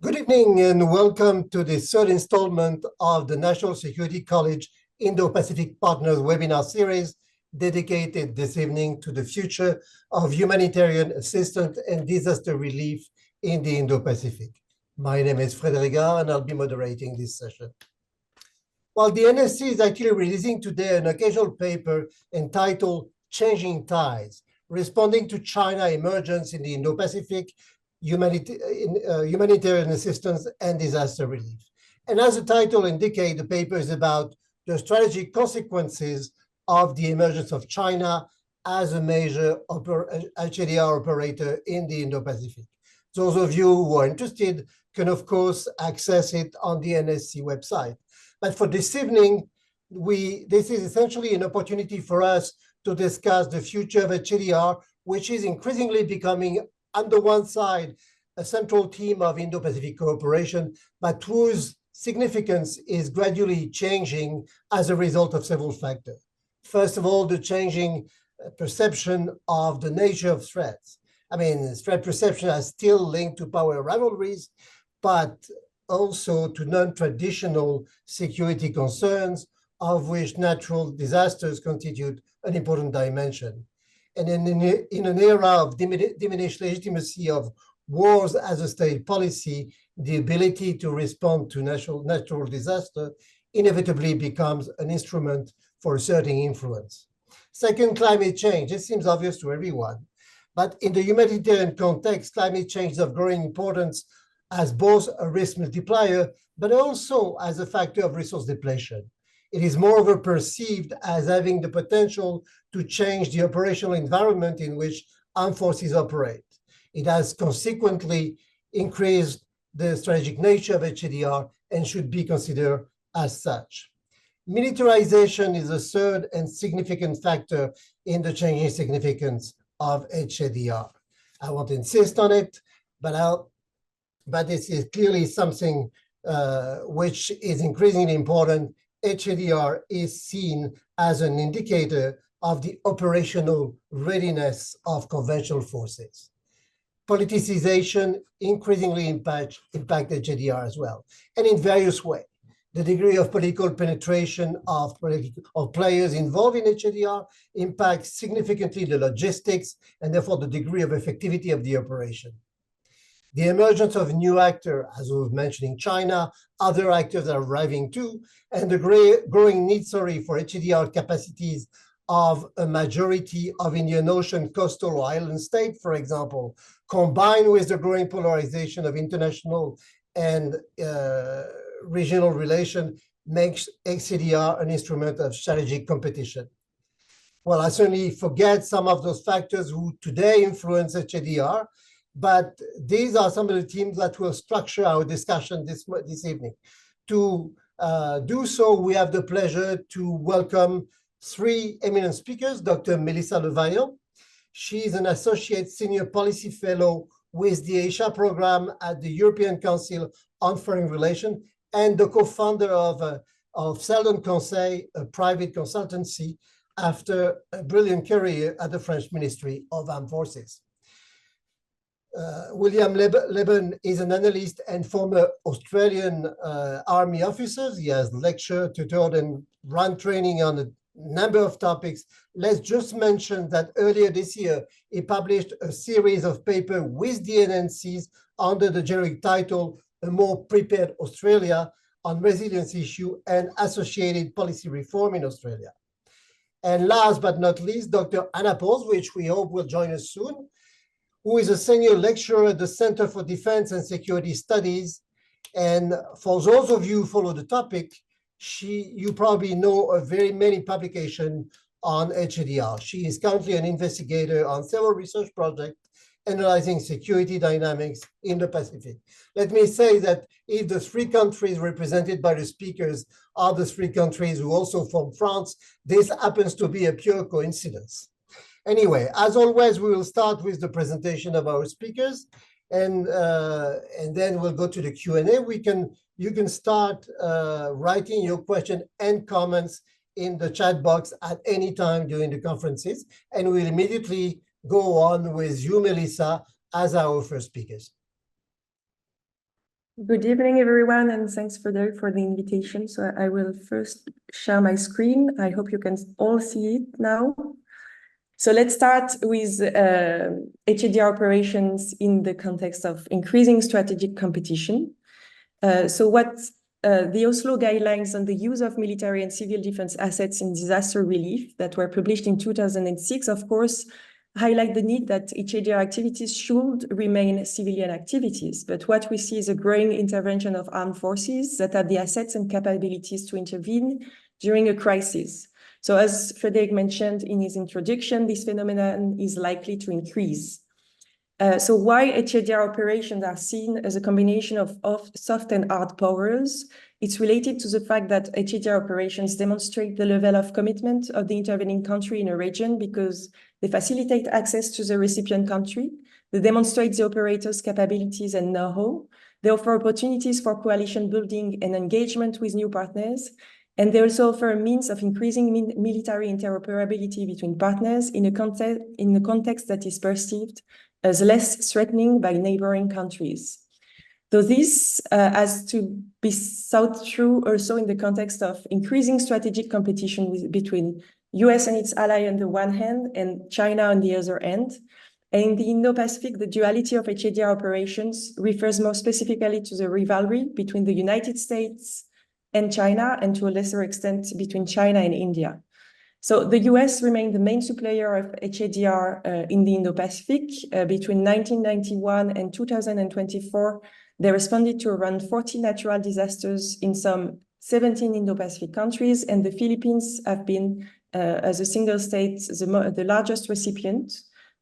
Good evening and welcome to the third installment of the National Security College Indo-Pacific Partners webinar series dedicated this evening to the future of humanitarian assistance and disaster relief in the Indo-Pacific. My name is Frédéric Grare and I'll be moderating this session. While the NSC is actually releasing today an occasional paper entitled Changing Tides, responding to China emergence in the Indo-Pacific, humanitarian assistance and disaster relief. And as the title indicates, the paper is about the strategic consequences of the emergence of China as a major HADR operator in the Indo-Pacific. Those of you who are interested can, of course, access it on the NSC website. But for this evening, this is essentially an opportunity for us to discuss the future of HADR, which is increasingly becoming, on the one side, a central theme of Indo-Pacific cooperation, but whose significance is gradually changing as a result of several factors. First of all, the changing perception of the nature of threats. I mean, threat perception is still linked to power rivalries, but also to non-traditional security concerns, of which natural disasters constitute an important dimension. And in an era of diminished legitimacy of wars as a state policy, the ability to respond to natural disaster inevitably becomes an instrument for asserting influence. Second, climate change. This seems obvious to everyone. But in the humanitarian context, climate change is of growing importance as both a risk multiplier, but also as a factor of resource depletion. It is moreover perceived as having the potential to change the operational environment in which armed forces operate. It has consequently increased the strategic nature of HADR and should be considered as such. Militarization is a third and significant factor in the changing significance of HADR. I won't insist on it, but this is clearly something which is increasingly important. HADR is seen as an indicator of the operational readiness of conventional forces. Politicization increasingly impact HADR as well, and in various ways. The degree of political penetration of players involved in HADR impacts significantly the logistics and therefore the degree of effectivity of the operation. The emergence of new actors, as we were mentioning China, other actors are arriving too, and the growing need, for HADR capacities of a majority of Indian Ocean coastal or island states, for example, combined with the growing polarization of international and regional relations, makes HADR an instrument of strategic competition. Well, I certainly forget some of those factors who today influence HADR, but these are some of the themes that will structure our discussion this evening. To do so, we have the pleasure to welcome three eminent speakers. Dr. Melissa Levaillant. She is an Associate Senior Policy Fellow with the Asia Program at the European Council on Foreign Relations and the co-founder of Seldon Conseil, a private consultancy, after a brilliant career at the French Ministry of Armed Forces. William Leben is an analyst and former Australian Army officer. He has lectured, tutored, and run training on a number of topics. Let's just mention that earlier this year, he published a series of papers with the NNCs under the generic title, A More Prepared Australia, on resilience issue and associated policy reform in Australia. And last but not least, Dr. Anna Pauls, which we hope will join us soon, who is a senior lecturer at the Center for Defense and Security Studies. And for those of you who follow the topic, you probably know of very many publications on HADR. She is currently an investigator on several research projects analyzing security dynamics in the Pacific. Let me say that if the three countries represented by the speakers are the three countries who also form France, this happens to be a pure coincidence. Anyway, as always, we will start with the presentation of our speakers, and then we'll go to the Q&A. You can start writing your question and comments in the chat box at any time during the conferences, and we'll immediately go on with you, Melissa, as our first speakers. Good evening, everyone, and thanks, Frédéric, for the invitation. So I will first share my screen. I hope you can all see it now. So let's start with HADR operations in the context of increasing strategic competition. So what the Oslo guidelines on the use of military and civil defense assets in disaster relief that were published in 2006, of course, highlight the need that HADR activities should remain civilian activities. But what we see is a growing intervention of armed forces that have the assets and capabilities to intervene during a crisis. So as Frédéric mentioned in his introduction, this phenomenon is likely to increase. So why HADR operations are seen as a combination of soft and hard powers? It's related to the fact that HADR operations demonstrate the level of commitment of the intervening country in a region because they facilitate access to the recipient country, they demonstrate the operator's capabilities and know-how, they offer opportunities for coalition building and engagement with new partners, and they also offer a means of increasing military interoperability between partners in a context that is perceived as less threatening by neighboring countries. So this has to be thought through also in the context of increasing strategic competition between US and its ally on the one hand and China on the other end. And in the Indo-Pacific, the duality of HADR operations refers more specifically to the rivalry between the United States and China, and to a lesser extent between China and India. So the US remained the main supplier of HADR in the Indo-Pacific. Between 1991 and 2024, they responded to around 40 natural disasters in some 17 Indo-Pacific countries, and the Philippines have been, as a single state, the largest recipient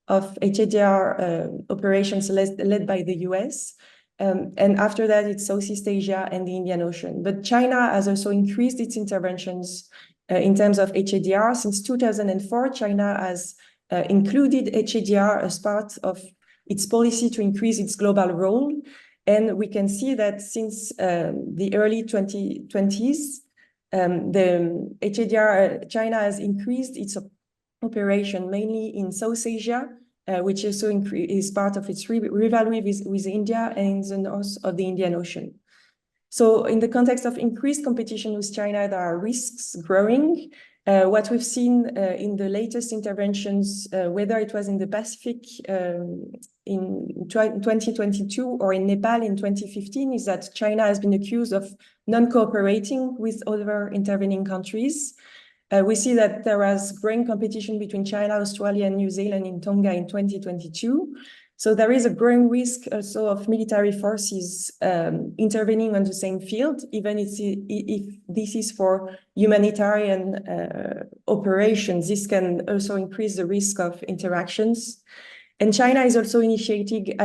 of HADR operations led by the US. And after that, it's Southeast Asia and the Indian Ocean. But China has also increased its interventions in terms of HADR. Since 2004, China has included HADR as part of its policy to increase its global role. And we can see that since the early 2020s, the HADR, China has increased its operation mainly in South Asia, which also is part of its rivalry with India and in the north of the Indian Ocean. So in the context of increased competition with China, there are risks growing. What we've seen in the latest interventions, whether it was in the Pacific in 2022 or in Nepal in 2015, is that China has been accused of non-cooperating with other intervening countries. We see that there was growing competition between China, Australia, and New Zealand in Tonga in 2022. So there is a growing risk also of military forces intervening on the same field, even if this is for humanitarian operations. This can also increase the risk of interactions. And China is also initiating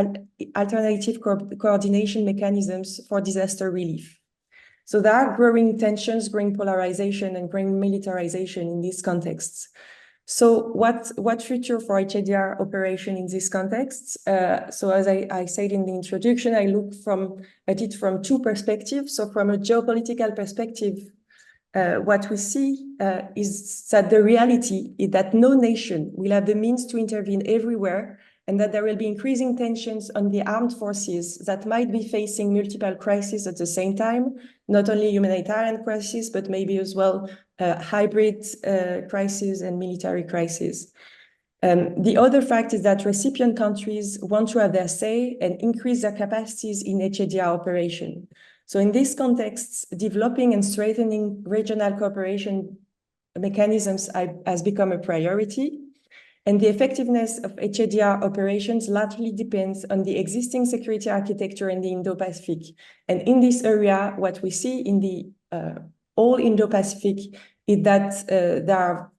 alternative coordination mechanisms for disaster relief. So there are growing tensions, growing polarization, and growing militarization in these contexts. So what future for HADR operation in this context? So as I said in the introduction, I look at it from two perspectives. So from a geopolitical perspective, what we see is that the reality is that no nation will have the means to intervene everywhere, and that there will be increasing tensions on the armed forces that might be facing multiple crises at the same time, not only humanitarian crises, but maybe as well hybrid crises and military crises. The other fact is that recipient countries want to have their say and increase their capacities in HADR operation. So in this context, developing and strengthening regional cooperation mechanisms has become a priority. And the effectiveness of HADR operations largely depends on the existing security architecture in the Indo-Pacific. And in this area, what we see in the all Indo-Pacific is that there are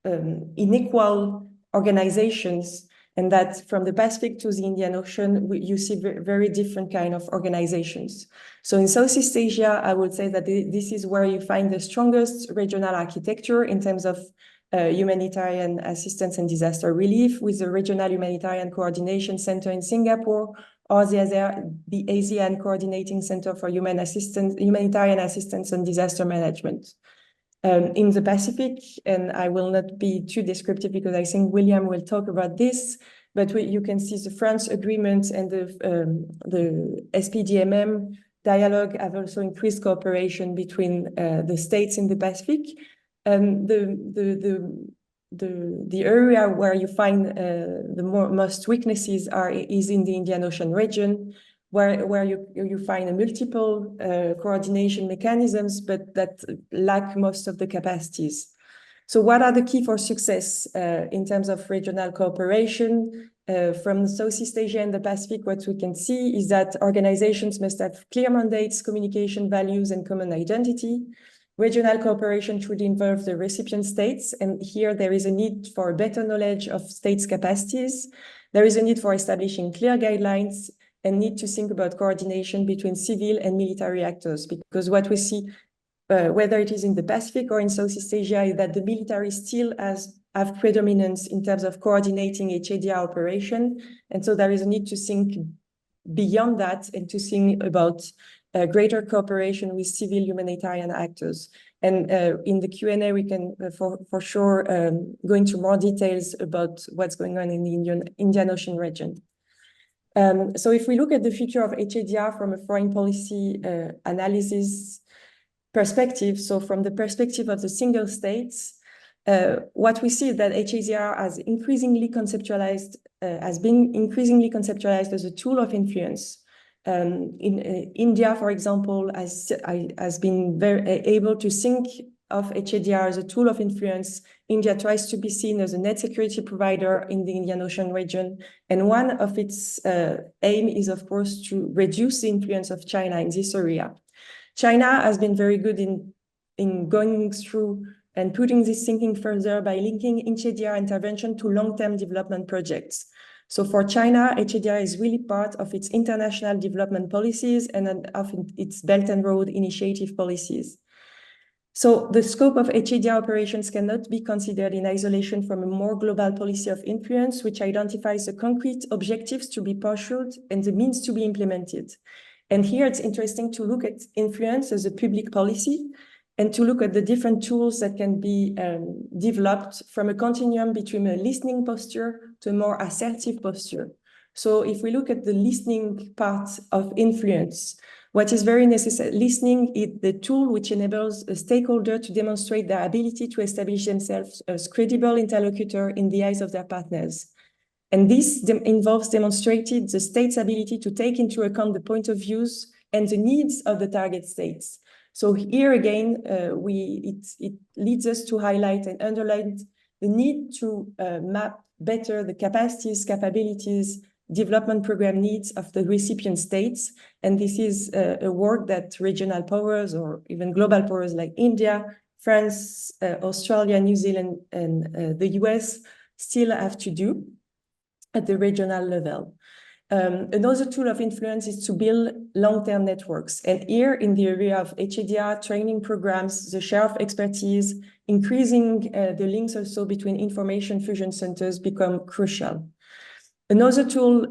unequal organizations, and that from the Pacific to the Indian Ocean, you see very different kind of organizations. So in Southeast Asia, I would say that this is where you find the strongest regional architecture in terms of humanitarian assistance and disaster relief, with the Regional Humanitarian Coordination Center in Singapore, or the ASEAN Coordinating Center for Humanitarian Assistance and Disaster Management. In the Pacific, and I will not be too descriptive because I think William will talk about this, but you can see the France agreement and the SPDMM dialogue have also increased cooperation between the states in the Pacific. The area where you find the most weaknesses is in the Indian Ocean region, where you find a multiple coordination mechanisms, but that lack most of the capacities. So what are the key for success in terms of regional cooperation? From Southeast Asia and the Pacific, what we can see is that organizations must have clear mandates, communication values, and common identity. Regional cooperation should involve the recipient states, and here there is a need for a better knowledge of states' capacities. There is a need for establishing clear guidelines and need to think about coordination between civil and military actors, because what we see, whether it is in the Pacific or in Southeast Asia, is that the military still have predominance in terms of coordinating HADR operation. And so there is a need to think beyond that and to think about greater cooperation with civil humanitarian actors. And in the Q&A, we can for sure go into more details about what's going on in the Indian Ocean region. So if we look at the future of HADR from a foreign policy analysis perspective, so from the perspective of the single states, what we see is that HADR has been increasingly conceptualized as a tool of influence. In India, for example, has been very able to think of HADR as a tool of influence. India tries to be seen as a net security provider in the Indian Ocean region. And one of its aim is, of course, to reduce the influence of China in this area. China has been very good in going through and putting this thinking further by linking HADR intervention to long-term development projects. So for China, HADR is really part of its international development policies and of its Belt and Road Initiative policies. So the scope of HADR operations cannot be considered in isolation from a more global policy of influence, which identifies the concrete objectives to be pursued and the means to be implemented. And here it's interesting to look at influence as a public policy and to look at the different tools that can be developed from a continuum between a listening posture to a more assertive posture. So if we look at the listening part of influence, what is very necessary, listening is the tool which enables a stakeholder to demonstrate their ability to establish themselves as credible interlocutor in the eyes of their partners. And this involves demonstrating the state's ability to take into account the point of views and the needs of the target states. So here again, it leads us to highlight and underline the need to map better the capacities, capabilities, development program needs of the recipient states. And this is a work that regional powers or even global powers like India, France, Australia, New Zealand, and the US still have to do at the regional level. Another tool of influence is to build long-term networks. And here in the area of HADR training programs, the share of expertise, increasing the links also between information fusion centers become crucial. Another tool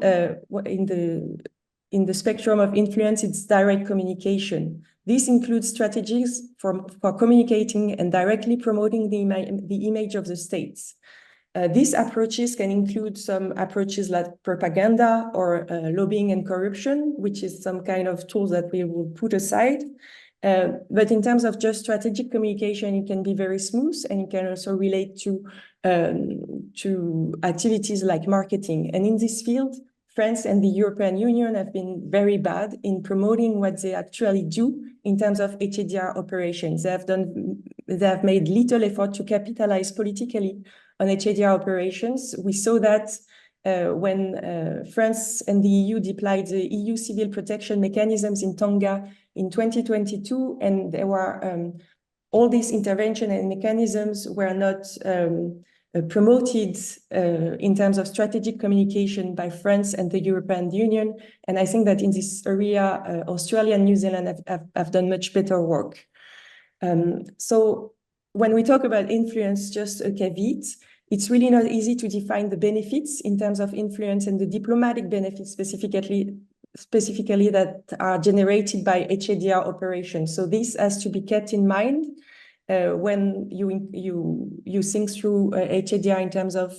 in the spectrum of influence is direct communication. This includes strategies for communicating and directly promoting the image of the states. These approaches can include some approaches like propaganda or lobbying and corruption, which is some kind of tools that we will put aside. But in terms of just strategic communication, it can be very smooth, and it can also relate to activities like marketing. And in this field, France and the European Union have been very bad in promoting what they actually do in terms of HADR operations. They have made little effort to capitalize politically on HADR operations. We saw that when France and the EU deployed the EU civil protection mechanisms in Tonga in 2022, and there were all these intervention and mechanisms were not promoted in terms of strategic communication by France and the European Union. And I think that in this area, Australia and New Zealand have done much better work. So when we talk about influence, just a caveat, it's really not easy to define the benefits in terms of influence and the diplomatic benefits specifically that are generated by HADR operations. So this has to be kept in mind when you think through HADR in terms of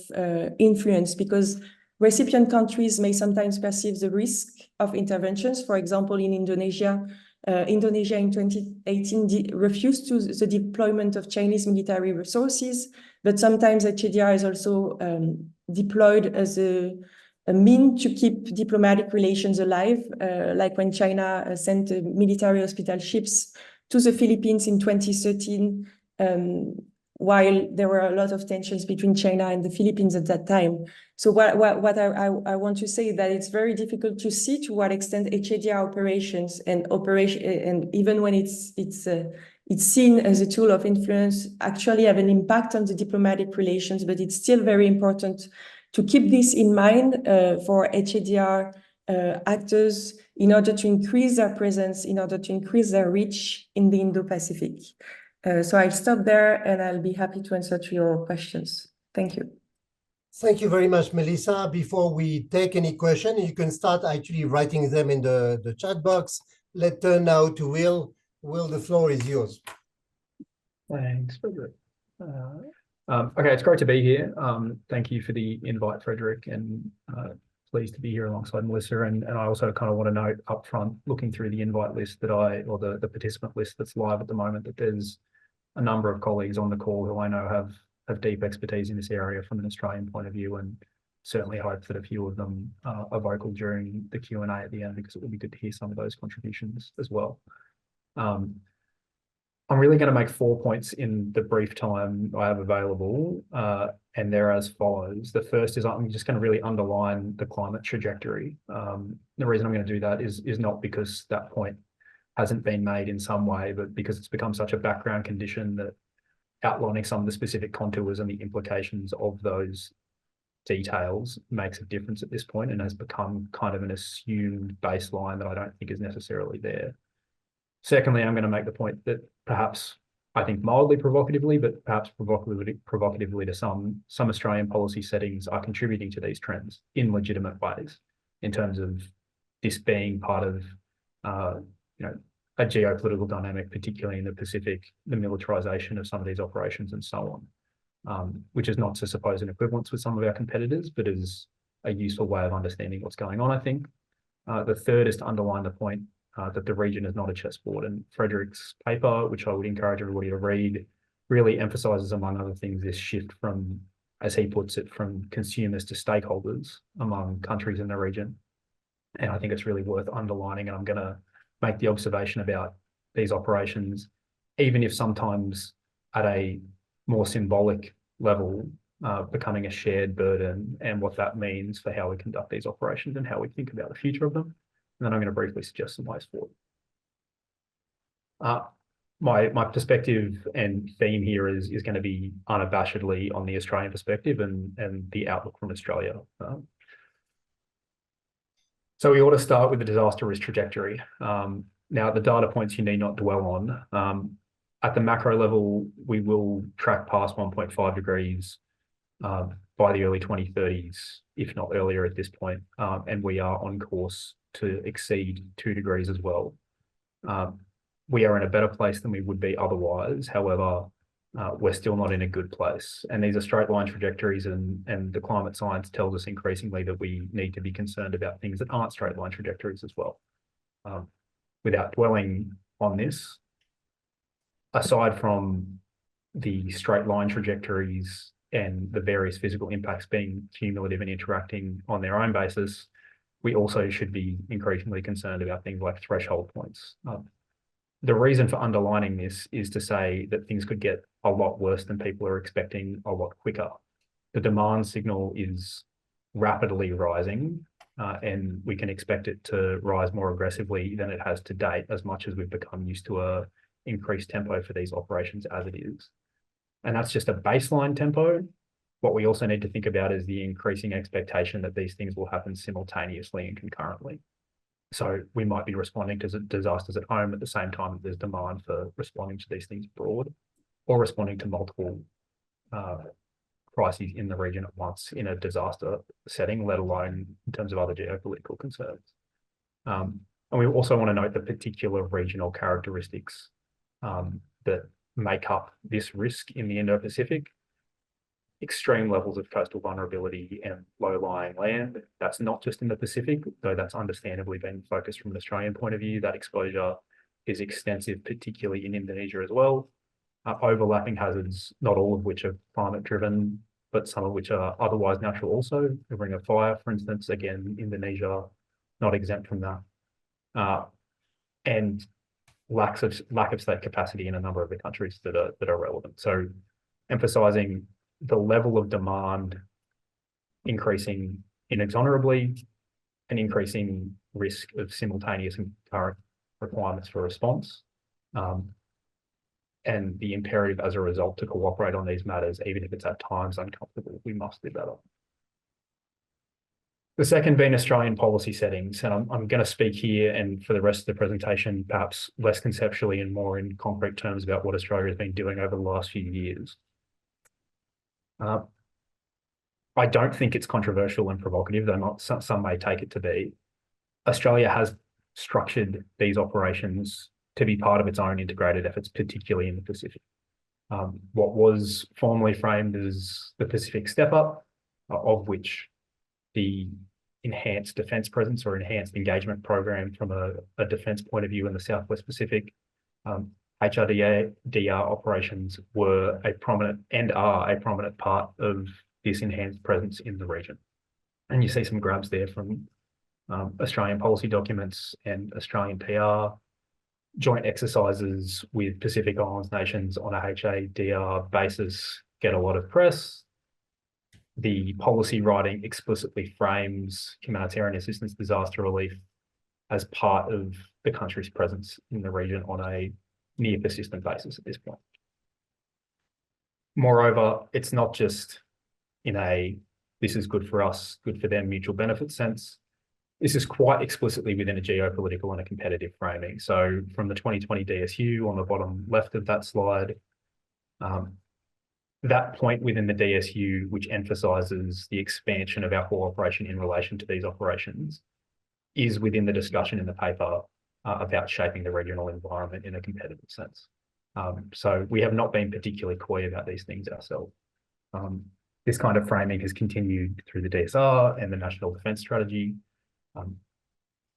influence, because recipient countries may sometimes perceive the risk of interventions. For example, in Indonesia, Indonesia in 2018 refused the deployment of Chinese military resources, but sometimes HADR is also deployed as a mean to keep diplomatic relations alive, like when China sent military hospital ships to the Philippines in 2013, while there were a lot of tensions between China and the Philippines at that time. So what I want to say is that it's very difficult to see to what extent HADR operations and even when it's seen as a tool of influence, actually have an impact on the diplomatic relations, but it's still very important to keep this in mind for HADR actors in order to increase their presence, in order to increase their reach in the Indo-Pacific. So I'll stop there and I'll be happy to answer to your questions. Thank you. Thank you very much, Melissa. Before we take any question, you can start actually writing them in the chat box. Let's turn now to Will. Will, the floor is yours. Thanks, Frédéric. Okay, it's great to be here. Thank you for the invite, Frédéric, and pleased to be here alongside Melissa. And I also kind of want to note up front, looking through the invite list that or the participant list that's live at the moment, that there's a number of colleagues on the call who I know have deep expertise in this area from an Australian point of view, and certainly hope that a few of them are vocal during the Q&A at the end, because it would be good to hear some of those contributions as well. I'm really going to make 4 points in the brief time I have available, and they're as follows. The first is I'm just going to really underline the climate trajectory. The reason I'm going to do that is not because that point hasn't been made in some way, but because it's become such a background condition that outlining some of the specific contours and the implications of those details makes a difference at this point, and has become kind of an assumed baseline that I don't think is necessarily there. Secondly, I'm going to make the point that perhaps, I think mildly provocatively, but perhaps provocatively to some Australian policy settings are contributing to these trends in legitimate ways, in terms of this being part of a geopolitical dynamic, particularly in the Pacific, the militarization of some of these operations and so on, which is not to suppose an equivalence with some of our competitors, but is a useful way of understanding what's going on, I think. The third is to underline the point that the region is not a chessboard, and Frédéric's paper, which I would encourage everybody to read, really emphasizes, among other things, this shift from, as he puts it, from consumers to stakeholders among countries in the region. And I think it's really worth underlining, and I'm going to make the observation about these operations, even if sometimes at a more symbolic level, becoming a shared burden, and what that means for how we conduct these operations and how we think about the future of them. And then I'm going to briefly suggest some ways forward. My perspective and theme here is going to be unabashedly on the Australian perspective and the outlook from Australia. So we ought to start with the disaster risk trajectory. Now, the data points you need not dwell on. At the macro level, we will track past 1.5 degrees by the early 2030s, if not earlier at this point, and we are on course to exceed 2 degrees as well. We are in a better place than we would be otherwise. However, we're still not in a good place. And these are straight line trajectories, and the climate science tells us increasingly that we need to be concerned about things that aren't straight line trajectories as well. Without dwelling on this, aside from the straight line trajectories and the various physical impacts being cumulative and interacting on their own basis, we also should be increasingly concerned about things like threshold points. The reason for underlining this is to say that things could get a lot worse than people are expecting a lot quicker. The demand signal is rapidly rising, and we can expect it to rise more aggressively than it has to date, as much as we've become used to a increased tempo for these operations as it is. And that's just a baseline tempo. What we also need to think about is the increasing expectation that these things will happen simultaneously and concurrently. So we might be responding to disasters at home at the same time that there's demand for responding to these things abroad, or responding to multiple crises in the region at once in a disaster setting, let alone in terms of other geopolitical concerns. And we also want to note the particular regional characteristics that make up this risk in the Indo-Pacific. Extreme levels of coastal vulnerability and low-lying land. That's not just in the Pacific, though that's understandably been focused from an Australian point of view. That exposure is extensive, particularly in Indonesia as well. Overlapping hazards, not all of which are climate driven, but some of which are otherwise natural also. The Ring of Fire, for instance, again, Indonesia, not exempt from that. And lack of state capacity in a number of the countries that are relevant. So emphasizing the level of demand increasing inexorably, an increasing risk of simultaneous and concurrent requirements for response, and the imperative as a result to cooperate on these matters, even if it's at times uncomfortable. We must do better. The second being Australian policy settings, and I'm going to speak here and for the rest of the presentation, perhaps less conceptually and more in concrete terms about what Australia has been doing over the last few years. I don't think it's controversial and provocative, though some may take it to be. Australia has structured these operations to be part of its own integrated efforts, particularly in the Pacific. What was formerly framed as the Pacific Step Up, of which the enhanced defence presence or enhanced engagement program from a defence point of view in the Southwest Pacific, HADR operations were a prominent and are a prominent part of this enhanced presence in the region. And you see some grabs there from Australian policy documents and Australian PR. Joint exercises with Pacific Islands nations on a HADR basis get a lot of press. The policy writing explicitly frames humanitarian assistance, disaster relief as part of the country's presence in the region on a near persistent basis at this point. Moreover, it's not just in a this is good for us, good for them mutual benefit sense. This is quite explicitly within a geopolitical and a competitive framing. So from the 2020 DSU on the bottom left of that slide, that point within the DSU, which emphasises the expansion of our cooperation in relation to these operations, is within the discussion in the paper about shaping the regional environment in a competitive sense. So we have not been particularly coy about these things ourselves. This kind of framing has continued through the DSR and the National Defence Strategy.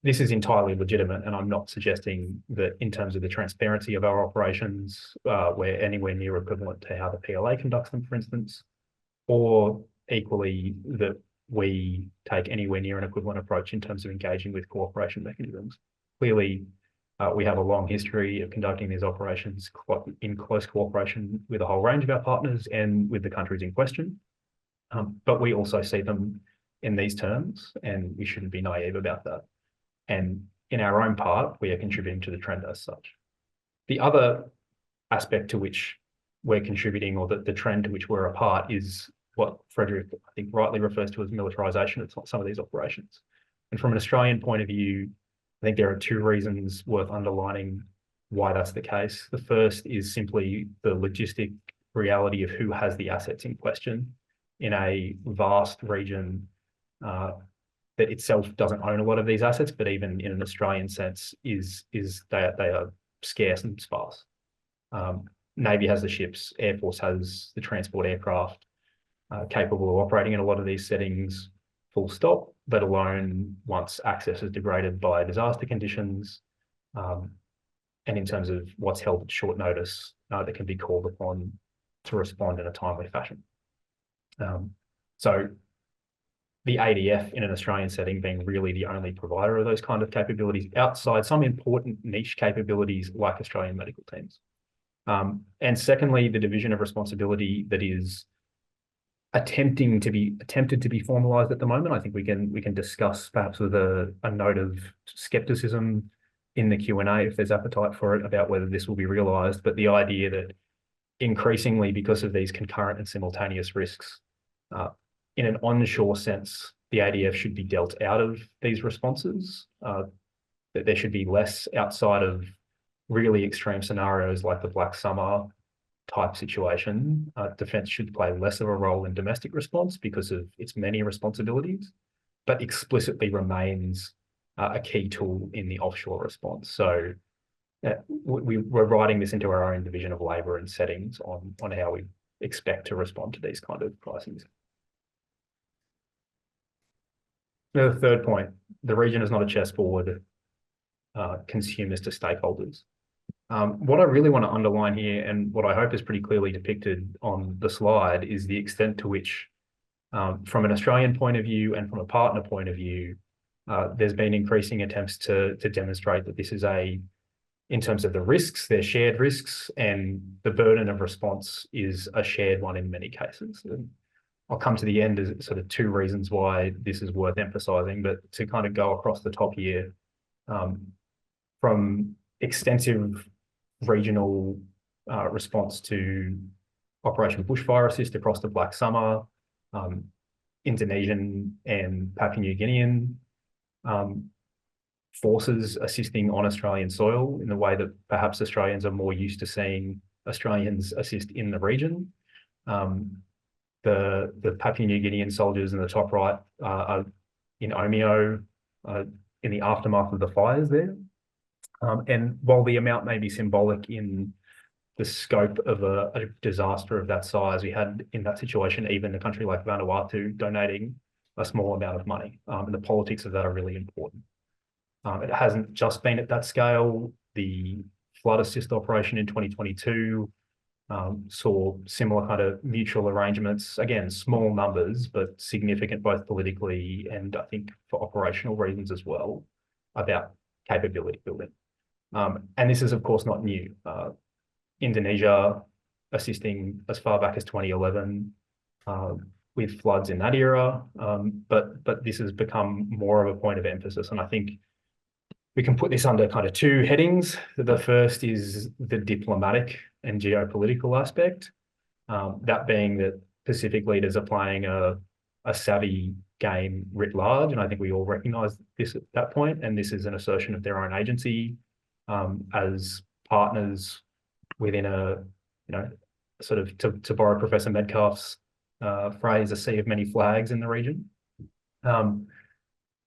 This is entirely legitimate, and I'm not suggesting that in terms of the transparency of our operations, we're anywhere near equivalent to how the PLA conducts them, for instance, or equally that we take anywhere near an equivalent approach in terms of engaging with cooperation mechanisms. Clearly, we have a long history of conducting these operations in close cooperation with a whole range of our partners and with the countries in question, but we also see them in these terms, and we shouldn't be naive about that. And in our own part, we are contributing to the trend as such. The other aspect to which we're contributing, or the trend to which we're a part, is what Frédéric, I think, rightly refers to as militarisation of some of these operations. And from an Australian point of view, I think there are two reasons worth underlining why that's the case. The first is simply the logistic reality of who has the assets in question in a vast region that itself doesn't own a lot of these assets, but even in an Australian sense they are scarce and sparse. Navy has the ships, Air Force has the transport aircraft capable of operating in a lot of these settings, full stop, let alone once access is degraded by disaster conditions, and in terms of what's held at short notice that can be called upon to respond in a timely fashion. So the ADF in an Australian setting being really the only provider of those kind of capabilities outside some important niche capabilities like Australian medical teams. And secondly, the division of responsibility that is attempted to be formalised at the moment. I think we can discuss perhaps with a note of scepticism in the Q&A if there's appetite for it about whether this will be realised, but the idea that increasingly, because of these concurrent and simultaneous risks, in an onshore sense, the ADF should be dealt out of these responses, that there should be less outside of really extreme scenarios like the Black Summer type situation. Defence should play less of a role in domestic response because of its many responsibilities, but explicitly remains a key tool in the offshore response. So we're writing this into our own division of labour and settings on how we expect to respond to these kind of crises. The third point, the region is not a chessboard, consumers to stakeholders. What I really want to underline here, and what I hope is pretty clearly depicted on the slide, is the extent to which, from an Australian point of view and from a partner point of view, there's been increasing attempts to demonstrate that this is in terms of the risks, they're shared risks, and the burden of response is a shared one in many cases. And I'll come to the end as sort of two reasons why this is worth emphasising, but to kind of go across the top here, from extensive regional response to Operation Bushfire Assist across the Black Summer, Indonesian and Papua New Guinean forces assisting on Australian soil in the way that perhaps Australians are more used to seeing Australians assist in the region. The Papua New Guinean soldiers in the top right are in Omeo in the aftermath of the fires there. And while the amount may be symbolic in the scope of a disaster of that size, we had in that situation even a country like Vanuatu donating a small amount of money, and the politics of that are really important. It hasn't just been at that scale. The flood assist operation in 2022 saw similar kind of mutual arrangements, again, small numbers, but significant both politically and I think for operational reasons as well, about capability building. And this is, of course, not new. Indonesia assisting as far back as 2011 with floods in that era, but this has become more of a point of emphasis. And I think we can put this under kind of two headings. The first is the diplomatic and geopolitical aspect, that being that Pacific leaders are playing a savvy game writ large, and I think we all recognise this at that point, and this is an assertion of their own agency as partners within a, sort of, to borrow Professor Metcalfe's phrase, a sea of many flags in the region.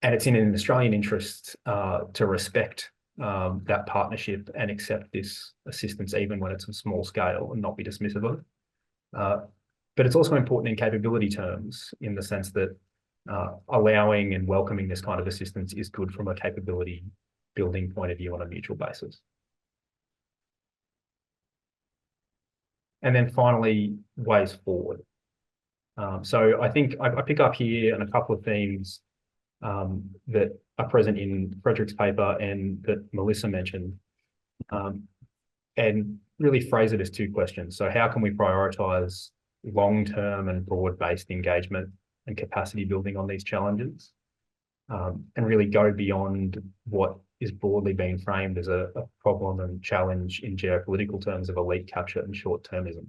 And it's in an Australian interest to respect that partnership and accept this assistance, even when it's of small scale, and not be dismissive of it. But it's also important in capability terms, in the sense that allowing and welcoming this kind of assistance is good from a capability building point of view on a mutual basis. And then finally, ways forward. So I think I pick up here on a couple of themes that are present in Frédéric's paper and that Melissa mentioned, and really phrase it as two questions. So how can we prioritise long-term and broad-based engagement and capacity building on these challenges, and really go beyond what is broadly being framed as a problem and challenge in geopolitical terms of elite capture and short-termism.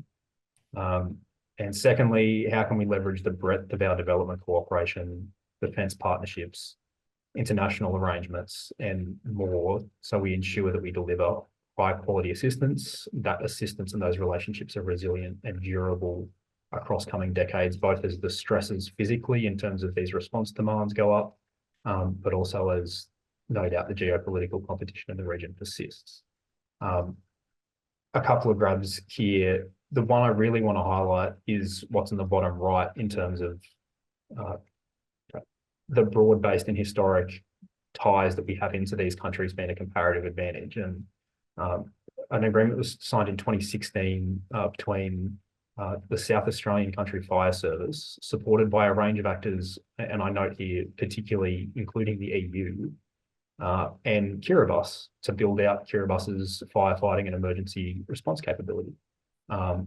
And secondly, how can we leverage the breadth of our development cooperation, defence partnerships, international arrangements, and more, so we ensure that we deliver high-quality assistance, that assistance and those relationships are resilient and durable across coming decades, both as the stresses physically in terms of these response demands go up, but also as, no doubt, the geopolitical competition in the region persists. A couple of grabs here. The one I really want to highlight is what's in the bottom right in terms of the broad-based and historic ties that we have into these countries being a comparative advantage. And an agreement was signed in 2016 between the South Australian Country Fire Service, supported by a range of actors, and I note here particularly including the EU, and Kiribati, to build out Kiribati's firefighting and emergency response capability,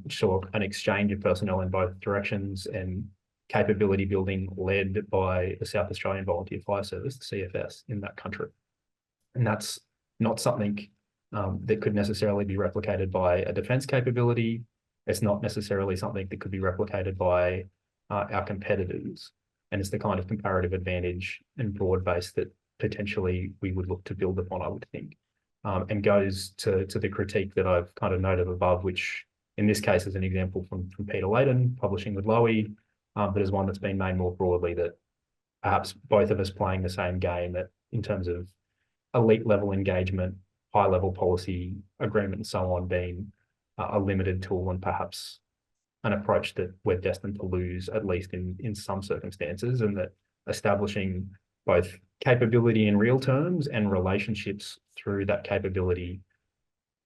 which saw an exchange of personnel in both directions and capability building led by the South Australian Volunteer Fire Service, the CFS, in that country. And that's not something that could necessarily be replicated by a defence capability. It's not necessarily something that could be replicated by our competitors. And it's the kind of comparative advantage and broad base that potentially we would look to build upon, I would think. And goes to the critique that I've kind of noted above, which in this case is an example from Peter Layton, publishing with Lowy, but is one that's been made more broadly, that perhaps both of us playing the same game, that in terms of elite level engagement, high level policy agreement and so on being a limited tool, and perhaps an approach that we're destined to lose, at least in some circumstances, and that establishing both capability in real terms and relationships through that capability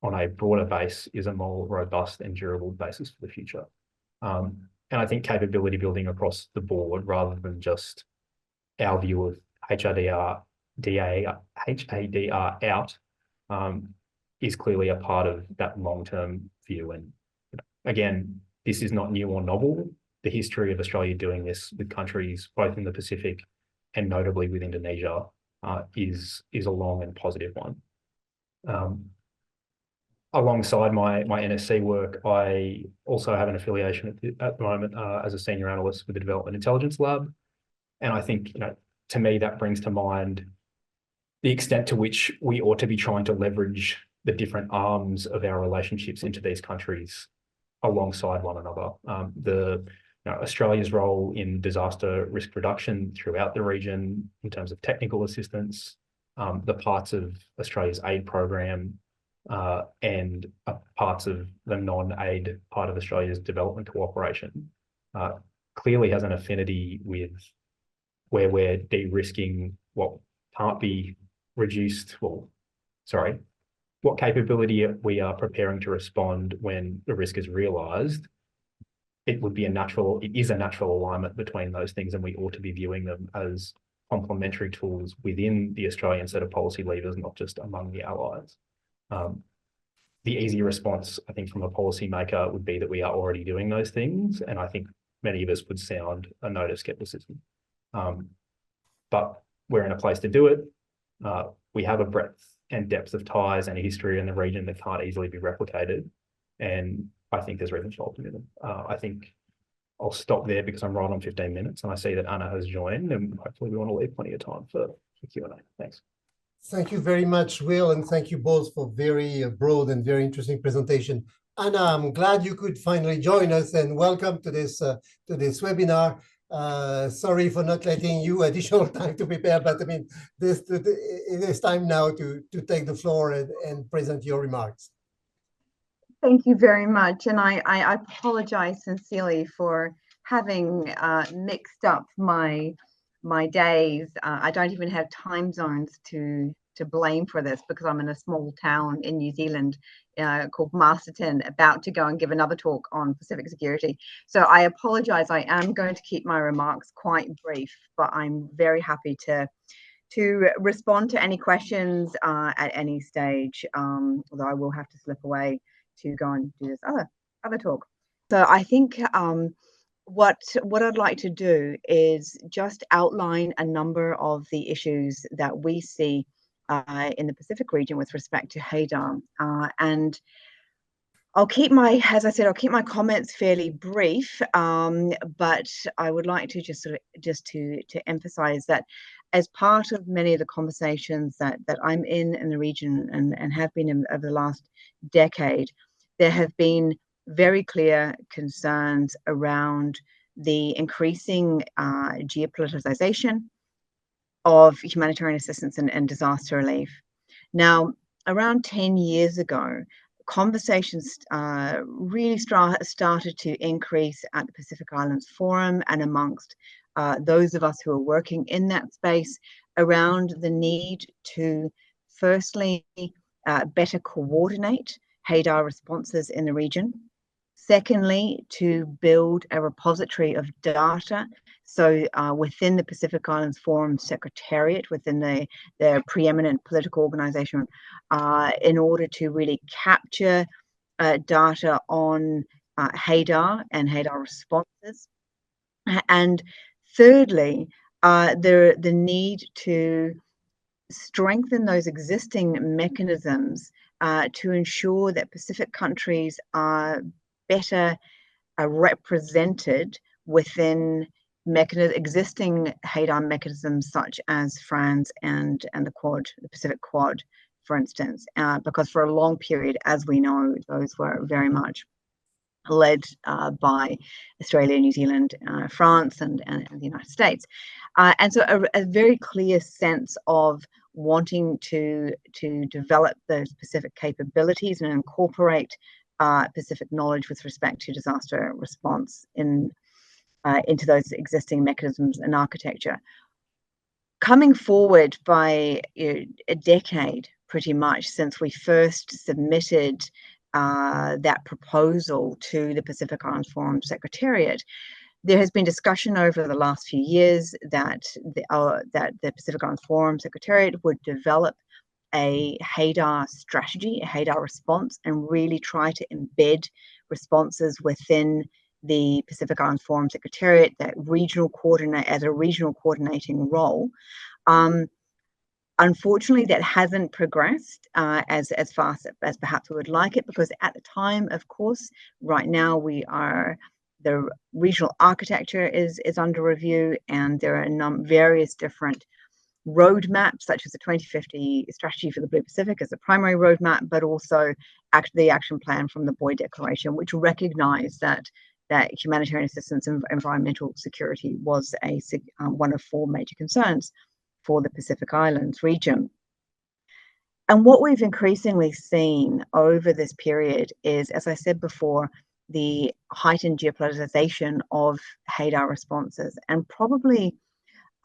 on a broader base is a more robust and durable basis for the future. And I think capability building across the board, rather than just our view of HADR out, is clearly a part of that long-term view. And again, this is not new or novel. The history of Australia doing this with countries both in the Pacific and notably with Indonesia is a long and positive one. Alongside my NSC work, I also have an affiliation at the moment as a senior analyst with the Development Intelligence Lab. And I think, to me, that brings to mind the extent to which we ought to be trying to leverage the different arms of our relationships into these countries alongside one another. Australia's role in disaster risk reduction throughout the region in terms of technical assistance, the parts of Australia's aid program, and parts of the non-aid part of Australia's development cooperation clearly has an affinity with where we're de-risking what can't be reduced, what capability we are preparing to respond when the risk is realised. It is a natural alignment between those things, and we ought to be viewing them as complementary tools within the Australian set of policy levers, not just among the allies. The easy response, I think, from a policymaker would be that we are already doing those things, and I think many of us would sound a note of scepticism. But we're in a place to do it. We have a breadth and depth of ties and a history in the region that can't easily be replicated, and I think there's reason for optimism. I think I'll stop there because I'm right on 15 minutes, and I see that Anna has joined, and hopefully we want to leave plenty of time for Q&A. Thanks. Thank you very much, Will, and thank you both for very broad and very interesting presentation. Anna, I'm glad you could finally join us, and welcome to this webinar. Sorry for not letting you additional time to prepare, but I mean, it is time now to take the floor and present your remarks. Thank you very much, and I apologize sincerely for having mixed up my days. I don't even have time zones to blame for this, because I'm in a small town in New Zealand called Masterton, about to go and give another talk on Pacific security. So I apologize. I am going to keep my remarks quite brief, but I'm very happy to respond to any questions at any stage, although I will have to slip away to go and do this other talk. So I think what I'd like to do is just outline a number of the issues that we see in the Pacific region with respect to HADR, and I'll keep my comments fairly brief, but I would like to just to emphasize that as part of many of the conversations that I'm in the region and have been over the last decade, there have been very clear concerns around the increasing geopoliticization of humanitarian assistance and disaster relief. Now, around 10 years ago, conversations really started to increase at the Pacific Islands Forum and amongst those of us who are working in that space around the need to firstly better coordinate HADR responses in the region. Secondly, to build a repository of data. So within the Pacific Islands Forum Secretariat, within the preeminent political organization, in order to really capture data on HADR and HADR responses. And thirdly, the need to strengthen those existing mechanisms to ensure that Pacific countries are better represented within existing HADR mechanisms such as FRANZ and the Quad, the Pacific Quad, for instance, because for a long period, as we know, those were very much led by Australia, New Zealand, France, and the United States. And so a very clear sense of wanting to develop those Pacific capabilities and incorporate Pacific knowledge with respect to disaster response into those existing mechanisms and architecture. Coming forward by a decade pretty much since we first submitted that proposal to the Pacific Islands Forum Secretariat. There has been discussion over the last few years that the Pacific Islands Forum Secretariat would develop a HADR strategy, a HADR response, and really try to embed responses within the Pacific Islands Forum Secretariat, that regional coordinate as a regional coordinating role. Unfortunately, that hasn't progressed as fast as perhaps we would like it, because at the time, of course, right now the regional architecture is under review, and there are various different roadmaps, such as the 2050 strategy for the Blue Pacific as the primary roadmap, but also the action plan from the Boy Declaration, which recognized that humanitarian assistance and environmental security was one of 4 major concerns for the Pacific Islands region. And what we've increasingly seen over this period is, as I said before, the heightened geopoliticization of HADR responses. And probably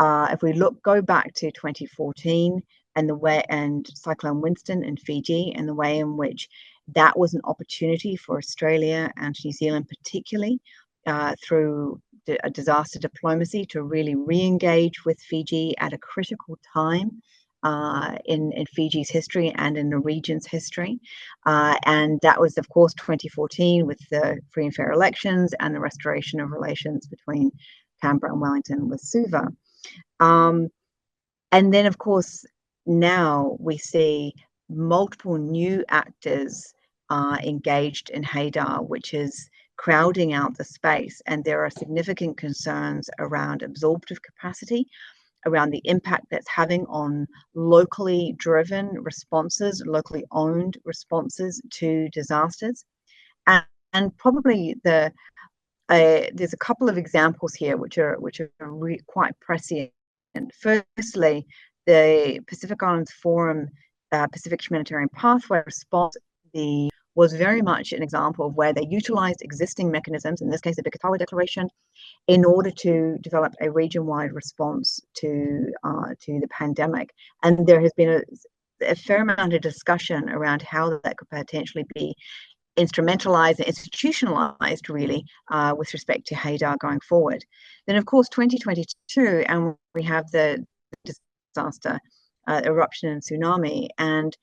if we go back to 2014 and Cyclone Winston in Fiji, and the way in which that was an opportunity for Australia and New Zealand, particularly through a disaster diplomacy, to really re-engage with Fiji at a critical time in Fiji's history and in the region's history. And that was, of course, 2014 with the free and fair elections and the restoration of relations between Canberra and Wellington with Suva. And then, of course, now we see multiple new actors engaged in HADR, which is crowding out the space. And there are significant concerns around absorptive capacity, around the impact that's having on locally driven responses, locally owned responses to disasters. And probably there's a couple of examples here which are quite prescient. Firstly, the Pacific Islands Forum Pacific Humanitarian Pathway response was very much an example of where they utilized existing mechanisms, in this case the Bikatawa Declaration, in order to develop a region-wide response to the pandemic. And there has been a fair amount of discussion around how that could potentially be instrumentalized and institutionalized, really, with respect to HADR going forward. Then, of course, 2022, and we have the disaster, eruption and tsunami. And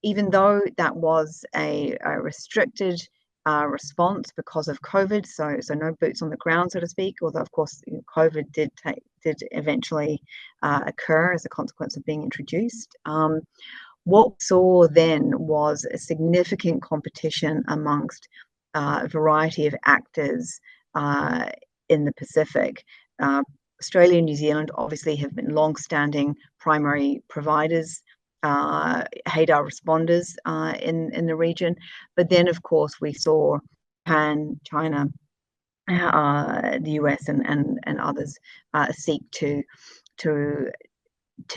even though that was a restricted response because of COVID, so no boots on the ground, so to speak, although, of course, COVID did eventually occur as a consequence of being introduced. What we saw then was a significant competition amongst a variety of actors in the Pacific. Australia and New Zealand obviously have been long-standing primary providers, HADR responders in the region. But then, of course, we saw Japan, China, the US and others seek to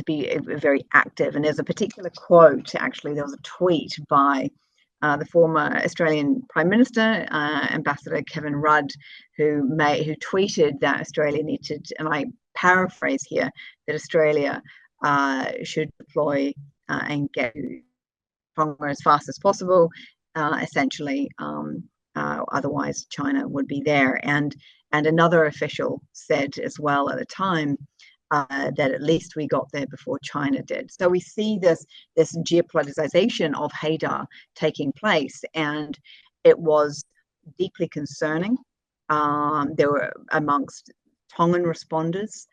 be very active. And there's a particular quote, actually, there was a tweet by the former Australian Prime Minister, Ambassador Kevin Rudd, who tweeted that Australia needed, and I paraphrase here, that Australia should deploy and get Tonga as fast as possible, essentially, otherwise China would be there. And another official said as well at the time, that at least we got there before China did. So we see this geopoliticization of HADR taking place, and it was deeply concerning. There were amongst Tongan responders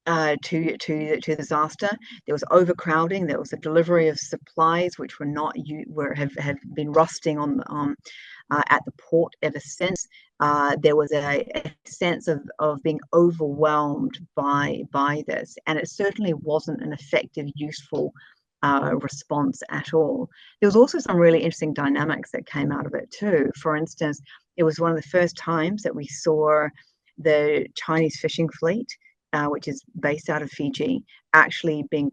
to disaster. There was overcrowding. There was a delivery of supplies which have been rusting on at the port ever since. There was a sense of being overwhelmed by this, and it certainly wasn't an effective, useful response at all. There was also some really interesting dynamics that came out of it too. For instance, it was one of the first times that we saw the Chinese fishing fleet, which is based out of Fiji, actually being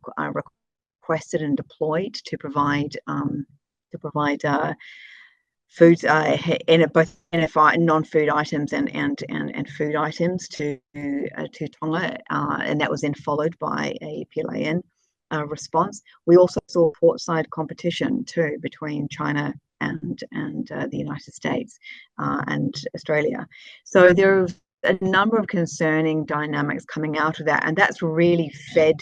requested and deployed to provide food both non-food items and food items to Tonga, and that was then followed by a PLAN response. We also saw port-side competition too between China and the United States and Australia. So there's a number of concerning dynamics coming out of that, and that's really fed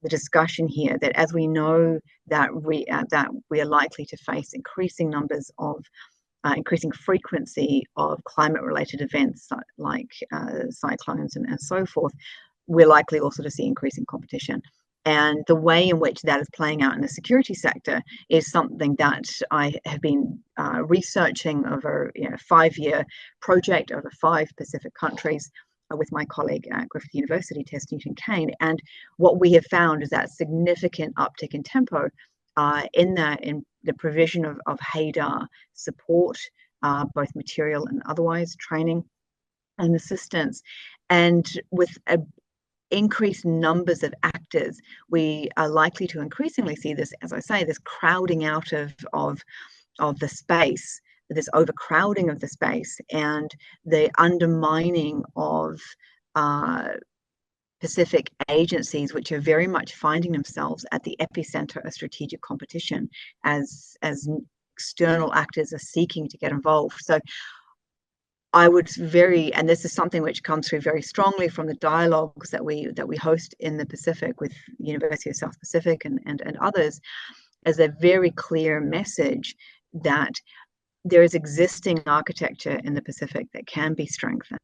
the discussion here, that as we know that we are likely to face increasing numbers of increasing frequency of climate-related events like cyclones and so forth, we're likely also to see increasing competition. And the way in which that is playing out in the security sector is something that I have been researching over a 5-year project over 5 Pacific countries with my colleague at Griffith University, Tess Newton-Cain. And what we have found is that significant uptick in tempo in the provision of HADR support, both material and otherwise, training and assistance. And with increased numbers of actors, we are likely to increasingly see this, as I say, this crowding out of the space, this overcrowding of the space, and the undermining of Pacific agencies, which are very much finding themselves at the epicenter of strategic competition as external actors are seeking to get involved. So I would and this is something which comes through very strongly from the dialogues that we host in the Pacific with University of South Pacific and others, as a very clear message that there is existing architecture in the Pacific that can be strengthened,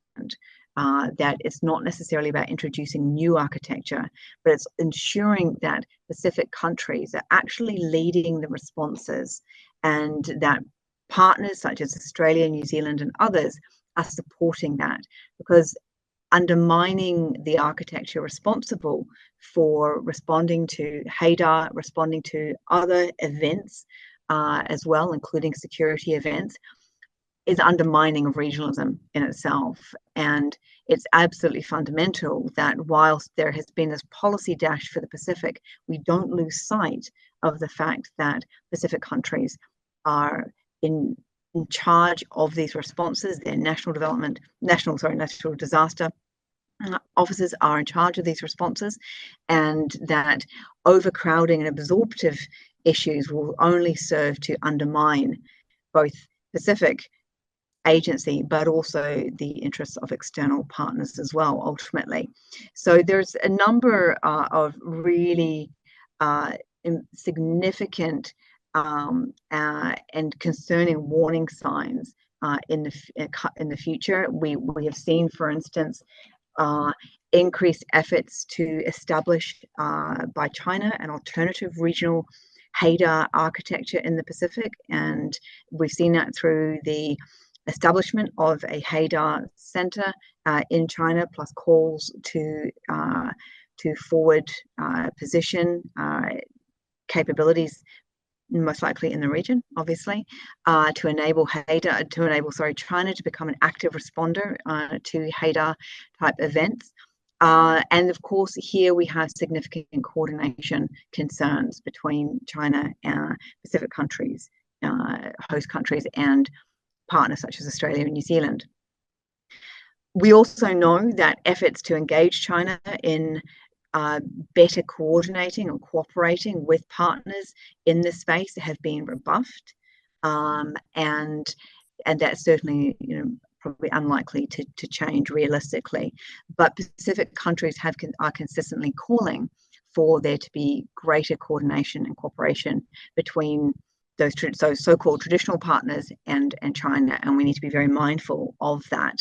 that it's not necessarily about introducing new architecture, but it's ensuring that Pacific countries are actually leading the responses, and that partners such as Australia, New Zealand, and others are supporting that, because undermining the architecture responsible for responding to HADR, responding to other events as well, including security events, is undermining of regionalism in itself. And it's absolutely fundamental that whilst there has been this policy dash for the Pacific, we don't lose sight of the fact that Pacific countries are in charge of these responses. Their national disaster officers are in charge of these responses, and that overcrowding and absorptive issues will only serve to undermine both Pacific agency, but also the interests of external partners as well, ultimately. So there's a number of really significant and concerning warning signs in the future. We have seen, for instance, increased efforts to establish by China an alternative regional HADR architecture in the Pacific, and we've seen that through the establishment of a HADR center in China, plus calls to forward position capabilities, most likely in the region, obviously, to enable China to become an active responder to HADR type events. And of course, here we have significant coordination concerns between China and Pacific countries, host countries, and partners such as Australia and New Zealand. We also know that efforts to engage China in better coordinating and cooperating with partners in this space have been rebuffed, and that's certainly probably unlikely to change realistically. But Pacific countries are consistently calling for there to be greater coordination and cooperation between those so-called traditional partners and China, and we need to be very mindful of that.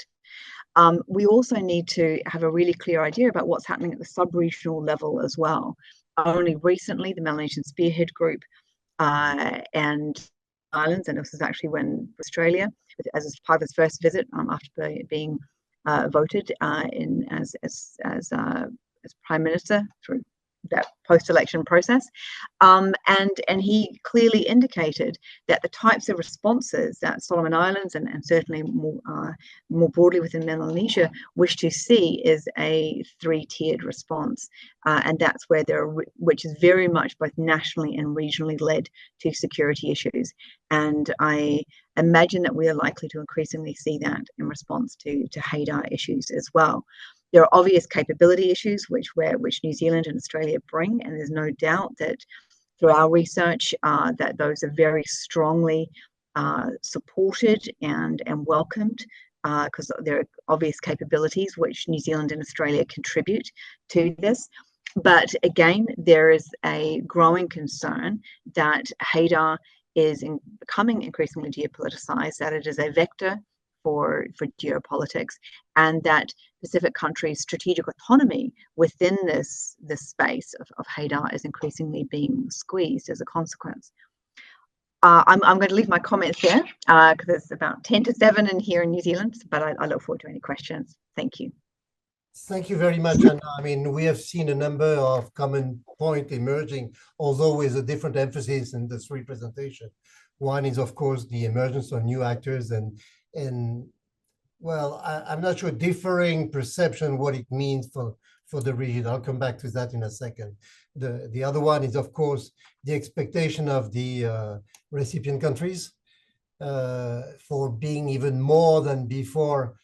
We also need to have a really clear idea about what's happening at the sub-regional level as well. Only recently, the Melanesian Spearhead Group and Islands, and this is actually when Australia, as part of its first visit after being voted in as Prime Minister through that post-election process, and he clearly indicated that the types of responses that Solomon Islands and certainly more broadly within Melanesia wish to see is a 3-tiered response, and that's where which is very much both nationally and regionally led to security issues. And I imagine that we are likely to increasingly see that in response to HADR issues as well. There are obvious capability issues which New Zealand and Australia bring, and there's no doubt that through our research that those are very strongly supported and welcomed, because there are obvious capabilities which New Zealand and Australia contribute to this. But again, there is a growing concern that HADR is becoming increasingly geopoliticized, that it is a vector for geopolitics, and that Pacific countries' strategic autonomy within this space of HADR is increasingly being squeezed as a consequence. I'm going to leave my comments there because it's about 10 to 7 in here in New Zealand, but I look forward to any questions. Thank you. Thank you very much, Anna. I mean, we have seen a number of common points emerging, although with a different emphasis in this representation. One is, of course, the emergence of new actors and well, I'm not sure, differing perception what it means for the region. I'll come back to that in a second. The other one is, of course, the expectation of the recipient countries for being even more than before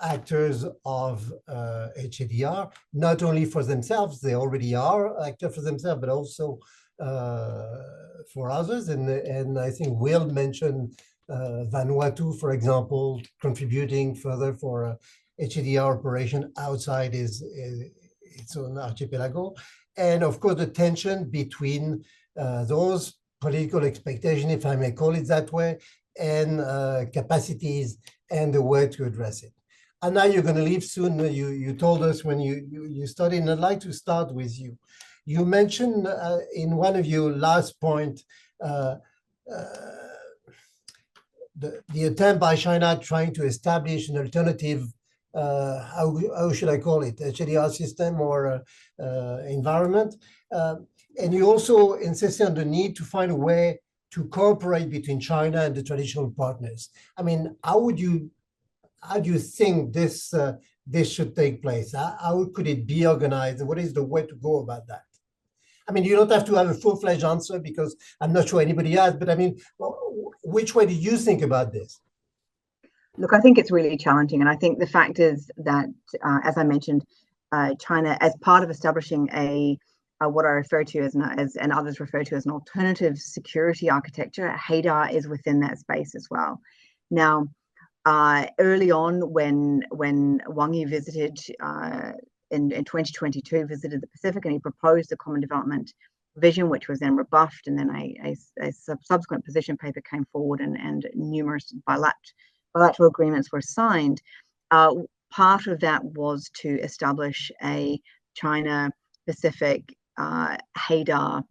actors of HADR, not only for themselves, they already are actors for themselves, but also for others. And I think Will mentioned Vanuatu, for example, contributing further for HADR operation outside its own archipelago. And of course, the tension between those political expectations, if I may call it that way, and capacities and the way to address it. And now you're going to leave soon. You told us when you started, and I'd like to start with you. You mentioned in one of your last point the attempt by China trying to establish an alternative, how should I call it, HADR system or environment. And you also insisted on the need to find a way to cooperate between China and the traditional partners. I mean, how do you think this should take place? How could it be organized? What is the way to go about that? I mean, you don't have to have a full-fledged answer because I'm not sure anybody has, but I mean, which way do you think about this? Look, I think it's really challenging. And I think the fact is that, as I mentioned, China, as part of establishing what I refer to as and others refer to as an alternative security architecture, HADR is within that space as well. Now, early on, when Wang Yi visited in 2022, visited the Pacific, and he proposed a common development vision, which was then rebuffed, and then a subsequent position paper came forward, and numerous bilateral agreements were signed. Part of that was to establish a China-Pacific HADR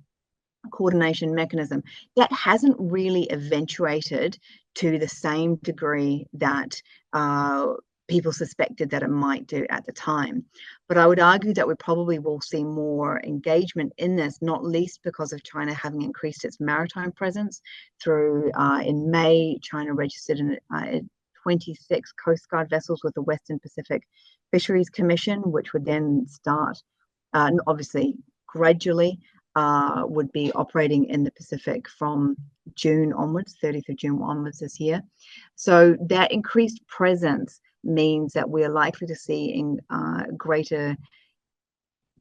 coordination mechanism that hasn't really eventuated to the same degree that people suspected that it might do at the time. But I would argue that we probably will see more engagement in this, not least because of China having increased its maritime presence through, in May, China registered 26 Coast Guard vessels with the Western Pacific Fisheries Commission, which would then start, obviously gradually, would be operating in the Pacific from June onwards, 30th of June onwards this year. So that increased presence means that we are likely to see greater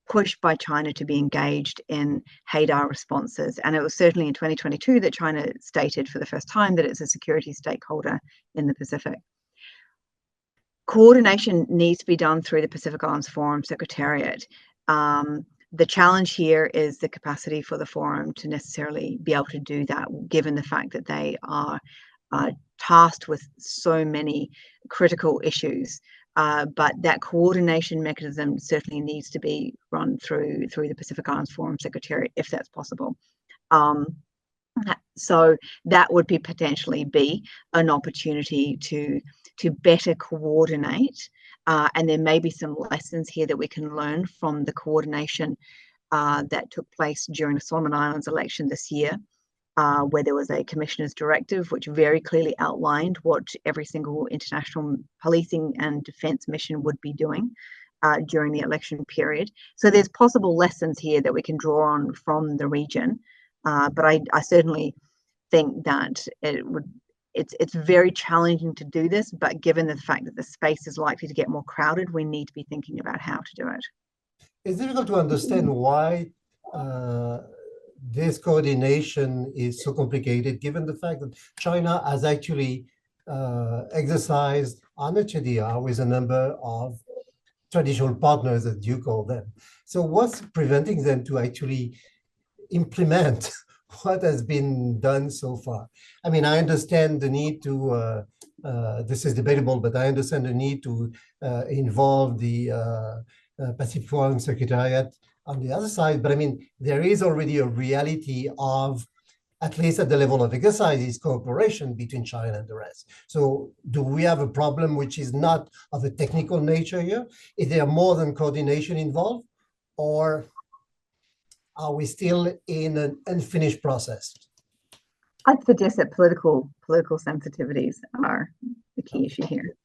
push by China to be engaged in HADR responses. And it was certainly in 2022 that China stated for the first time that it's a security stakeholder in the Pacific. Coordination needs to be done through the Pacific Islands Forum Secretariat. The challenge here is the capacity for the forum to necessarily be able to do that, given the fact that they are tasked with so many critical issues. But that coordination mechanism certainly needs to be run through the Pacific Islands Forum Secretariat, if that's possible. So that would potentially be an opportunity to better coordinate. And there may be some lessons here that we can learn from the coordination that took place during the Solomon Islands election this year, where there was a commissioner's directive which very clearly outlined what every single international policing and defense mission would be doing during the election period. So there's possible lessons here that we can draw on from the region. But I certainly think that it's very challenging to do this, but given the fact that the space is likely to get more crowded, we need to be thinking about how to do it. It's difficult to understand why this coordination is so complicated, given the fact that China has actually exercised on HADR with a number of traditional partners, as you call them. So what's preventing them to actually implement what has been done so far? I mean, I understand the need to, this is debatable, but I understand the need to involve the Pacific Forum Secretariat on the other side. But I mean, there is already a reality of, at least at the level of exercises, cooperation between China and the rest. So do we have a problem which is not of a technical nature here? Is there more than coordination involved? Or are we still in an unfinished process? I'd suggest that political sensitivities are the key issue here.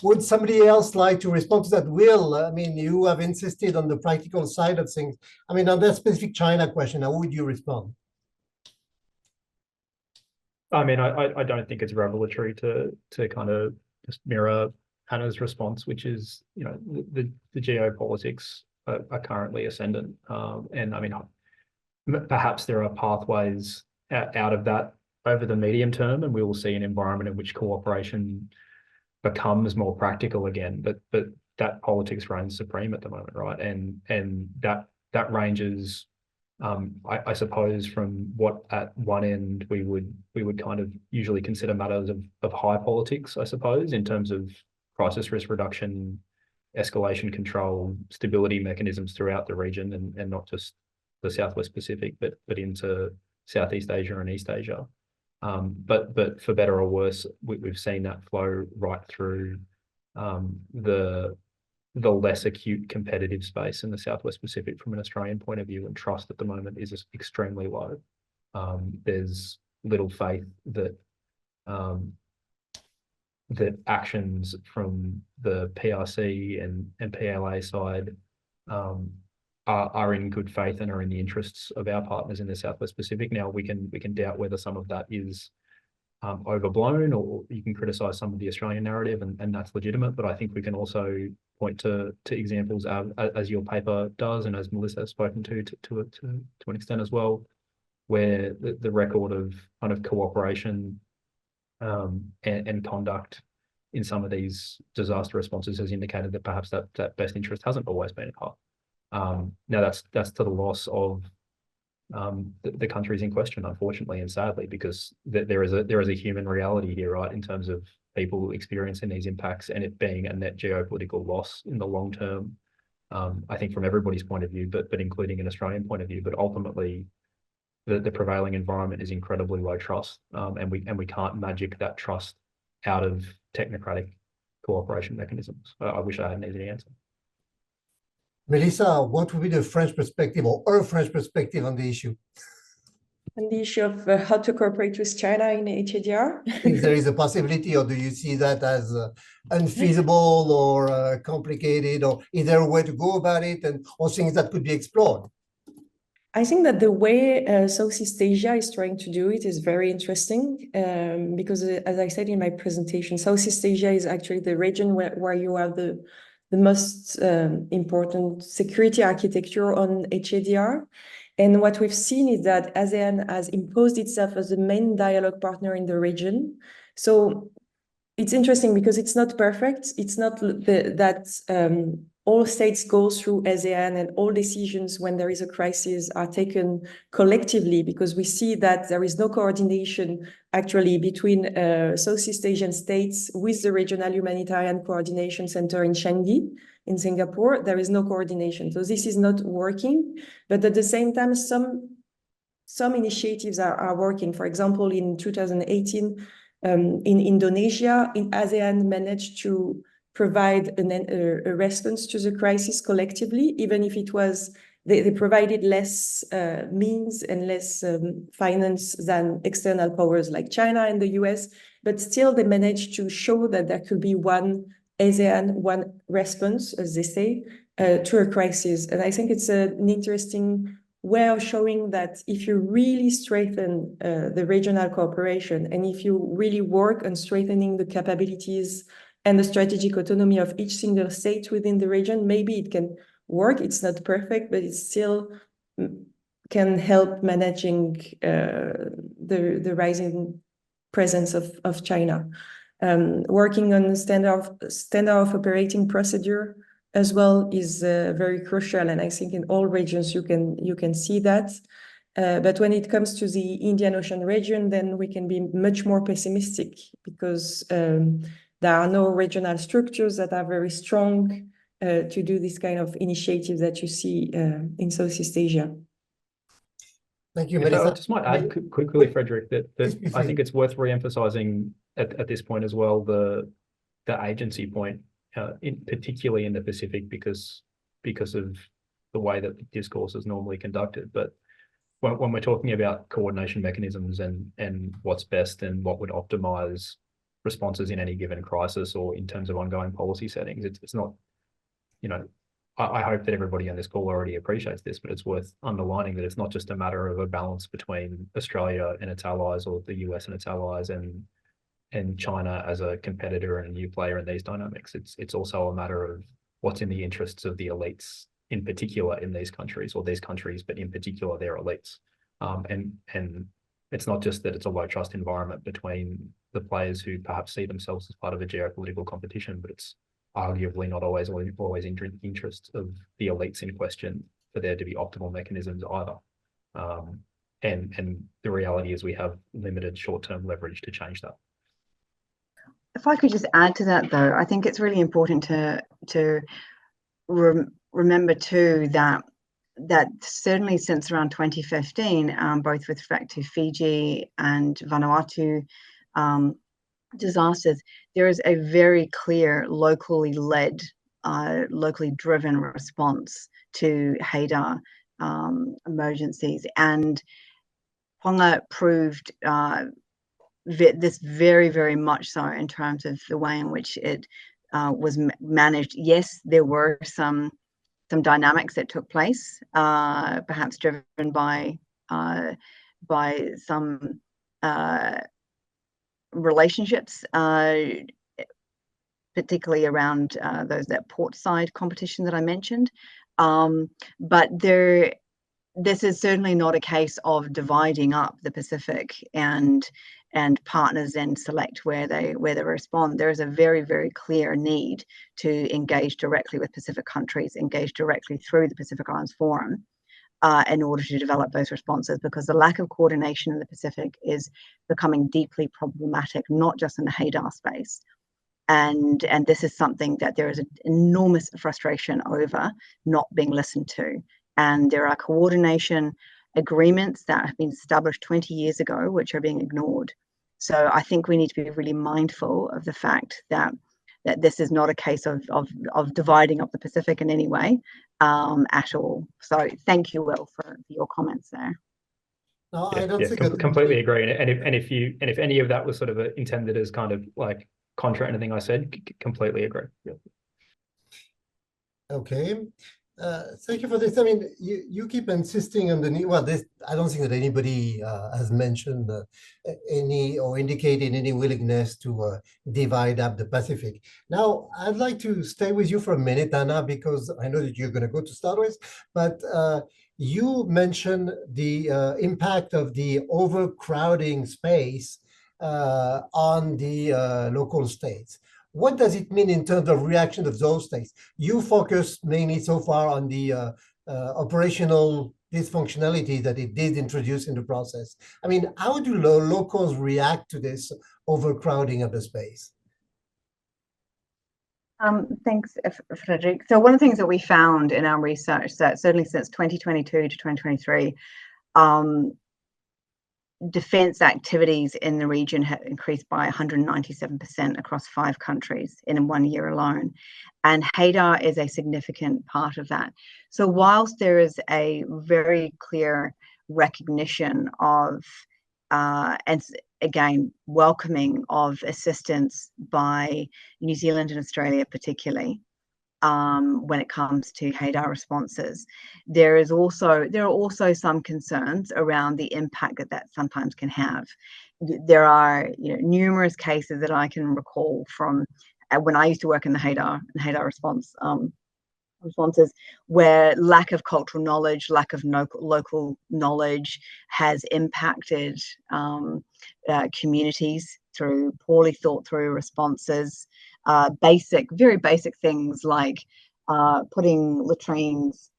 Would somebody else like to respond to that? Will, I mean, you have insisted on the practical side of things. I mean, on that specific China question, how would you respond? I mean, I don't think it's revelatory to kind of just mirror Hannah's response, which is, you know, the geopolitics are currently ascendant. And I mean, perhaps there are pathways out of that over the medium term, and we will see an environment in which cooperation becomes more practical again. But that politics reigns supreme at the moment, right? And that ranges, I suppose, from what at one end we would kind of usually consider matters of high politics, I suppose, in terms of crisis risk reduction, escalation control, stability mechanisms throughout the region, and not just the Southwest Pacific, but into Southeast Asia and East Asia. But for better or worse, we've seen that flow right through the less acute competitive space in the Southwest Pacific from an Australian point of view, and trust at the moment is extremely low. There's little faith that that actions from the PRC and PLA side are in good faith and are in the interests of our partners in the Southwest Pacific. Now, we can doubt whether some of that is overblown, or you can criticize some of the Australian narrative, and that's legitimate. But I think we can also point to examples as your paper does, and as Melissa has spoken to an extent as well, where the record of kind of cooperation and conduct in some of these disaster responses has indicated that perhaps that best interest hasn't always been at heart. Now that's to the loss of the countries in question, unfortunately and sadly, because there is a human reality here, right, in terms of people experiencing these impacts and it being a net geopolitical loss in the long term. I think from everybody's point of view, but including an Australian point of view. But ultimately, the prevailing environment is incredibly low trust, and we can't magic that trust out of technocratic cooperation mechanisms. I wish I had an easy answer. Melissa, what would be the French perspective or our French perspective on the issue? On the issue of how to cooperate with China in HADR? If there is a possibility, or do you see that as unfeasible or complicated, or is there a way to go about it, or things that could be explored? I think that the way Southeast Asia is trying to do it is very interesting, because as I said in my presentation, Southeast Asia is actually the region where you have the most important security architecture on HADR. And what we've seen is that ASEAN has imposed itself as the main dialogue partner in the region. So it's interesting because it's not perfect. It's not that all states go through ASEAN and all decisions when there is a crisis are taken collectively, because we see that there is no coordination actually between Southeast Asian states with the Regional Humanitarian Coordination Center in Changi in Singapore. There is no coordination. So this is not working. But at the same time, some initiatives are working. For example, in 2018, in Indonesia, ASEAN managed to provide a response to the crisis collectively, even if it was, they provided less means and less finance than external powers like China and the US, but still they managed to show that there could be one ASEAN, one response, as they say, to a crisis. And I think it's an interesting were showing that if you really strengthen the regional cooperation, and if you really work on strengthening the capabilities and the strategic autonomy of each single state within the region, maybe it can work. It's not perfect, but it still can help managing the rising presence of China. Working on standard of operating procedure as well is very crucial, and I think in all regions you can see that. But when it comes to the Indian Ocean region, then we can be much more pessimistic, because there are no regional structures that are very strong to do this kind of initiative that you see in Southeast Asia. Thank you, If Melissa. I just might add quickly, Frédéric, that I think it's worth re-emphasizing at this point as well, the agency point, particularly in the Pacific, because of the way that the discourse is normally conducted. But when we're talking about coordination mechanisms and what's best and what would optimize responses in any given crisis or in terms of ongoing policy settings, it's not, you know, I hope that everybody on this call already appreciates this, but it's worth underlining that it's not just a matter of a balance between Australia and its allies, or the US and its allies, and China as a competitor and a new player in these dynamics. It's also a matter of what's in the interests of the elites in particular in these countries, or these countries, but in particular their elites. And it's not just that it's a low trust environment between the players who perhaps see themselves as part of a geopolitical competition, but it's arguably not always in the interest of the elites in question for there to be optimal mechanisms either. And the reality is we have limited short-term leverage to change that. If I could just add to that, though, I think it's really important to remember too that certainly since around 2015, both with respect to Fiji and Vanuatu disasters, there is a very clear locally led, locally driven response to HADR emergencies, and Tonga proved this very, very much so in terms of the way in which it was managed. Yes, there were some dynamics that took place, perhaps driven by some relationships, particularly around that port side competition that I mentioned. But this is certainly not a case of dividing up the Pacific and partners and select where they respond. There is a very, very clear need to engage directly with Pacific countries, engage directly through the Pacific Islands Forum in order to develop those responses, because the lack of coordination in the Pacific is becoming deeply problematic, not just in the HADR space. And this is something that there is an enormous frustration over not being listened to. And there are coordination agreements that have been established 20 years ago, which are being ignored. So I think we need to be really mindful of the fact that this is not a case of dividing up the Pacific in any way at all. So thank you, Will, for your comments there. No, I don't think completely agree. And if any of that was sort of intended as kind of like contra anything I said, completely agree. Yeah. Okay. Thank you for this. I mean, you keep insisting on the need. Well, I don't think that anybody has mentioned any or indicated any willingness to divide up the Pacific. Now, I'd like to stay with you for a minute, Anna, because I know that you're going to go to start with, but you mentioned the impact of the overcrowding space on the local states. What does it mean in terms of reaction of those states? You focused mainly so far on the operational dysfunctionality that it did introduce in the process. I mean, how do locals react to this overcrowding of the space? Thanks, Frédéric. So one of the things that we found in our research, that certainly since 2022 to 2023, defense activities in the region have increased by 197% across 5 countries in 1 year alone. And HADR is a significant part of that. So whilst there is a very clear recognition of, and again, welcoming of assistance by New Zealand and Australia particularly, when it comes to HADR responses. There are also some concerns around the impact that sometimes can have. There are numerous cases that I can recall from when I used to work in the HADR responses, where lack of cultural knowledge, lack of local knowledge has impacted communities through poorly thought through responses. Very basic things like putting latrines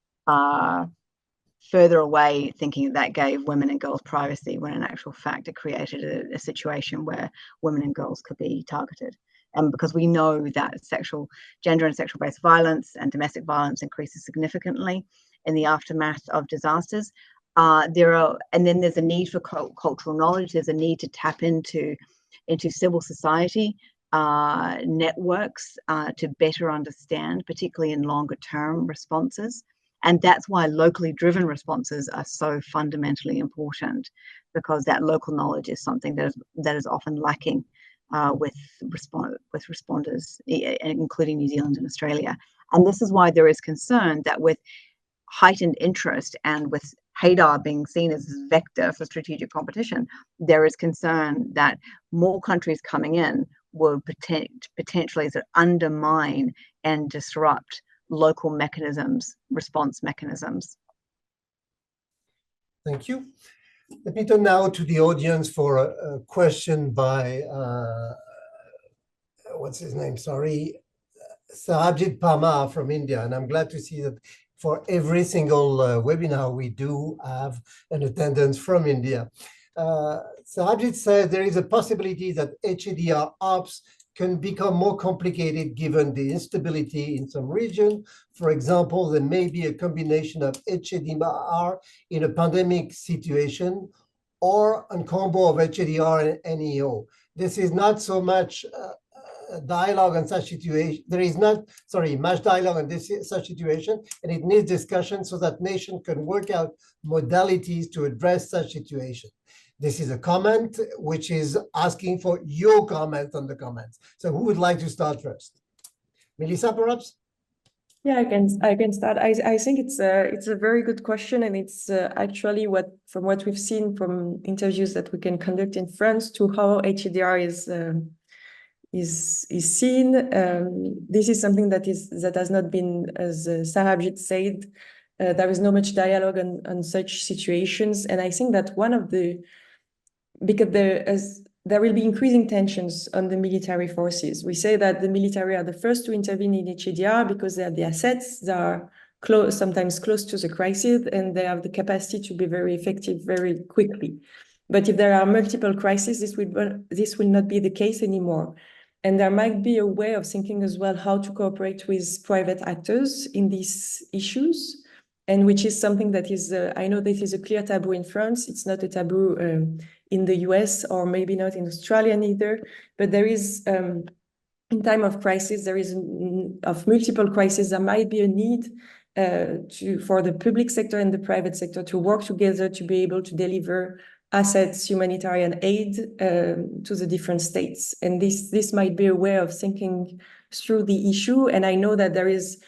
further away, thinking that gave women and girls privacy, when in actual fact it created a situation where women and girls could be targeted. And because we know that gender and sexual based violence and domestic violence increases significantly in the aftermath of disasters, and then there's a need for cultural knowledge. There's a need to tap into civil society networks to better understand, particularly in longer term responses. And that's why locally driven responses are so fundamentally important, because that local knowledge is something that is often lacking with responders, including New Zealand and Australia. And this is why there is concern that with heightened interest and with HADR being seen as a vector for strategic competition, there is concern that more countries coming in will potentially undermine and disrupt local response mechanisms. Thank you. Let me turn now to the audience for a question by, what's his name? Sorry, Sarabjit Parmar from India. And I'm glad to see that for every single webinar, we do have an attendance from India. Sarabjit says there is a possibility that HADR ops can become more complicated given the instability in some region. For example, there may be a combination of HADR in a pandemic situation or a combo of HADR and NEO. This is not so much dialogue on such situation. There is not, much dialogue on such situation, and it needs discussion so that nations can work out modalities to address such situation. This is a comment which is asking for your comment on the comments. So who would like to start first? Melissa, perhaps? Yeah, I can start. I think it's a very good question, and it's actually from what we've seen from interviews that we can conduct in France to how HADR is seen. This is something that has not been, as Sarabjit said, there is no much dialogue on such situations, and I think that because there will be increasing tensions on the military forces. We say that the military are the first to intervene in HADR because they have the assets, they are sometimes close to the crisis, and they have the capacity to be very effective very quickly. But if there are multiple crises, this will not be the case anymore. And there might be a way of thinking as well how to cooperate with private actors in these issues, and which is something that is, I know this is a clear taboo in France. It's not a taboo in the US, or maybe not in Australia either, but there is, in time of crisis, of multiple crises, there might be a need for the public sector and the private sector to work together to be able to deliver assets, humanitarian aid to the different states. And this might be a way of thinking through the issue. And I know that there is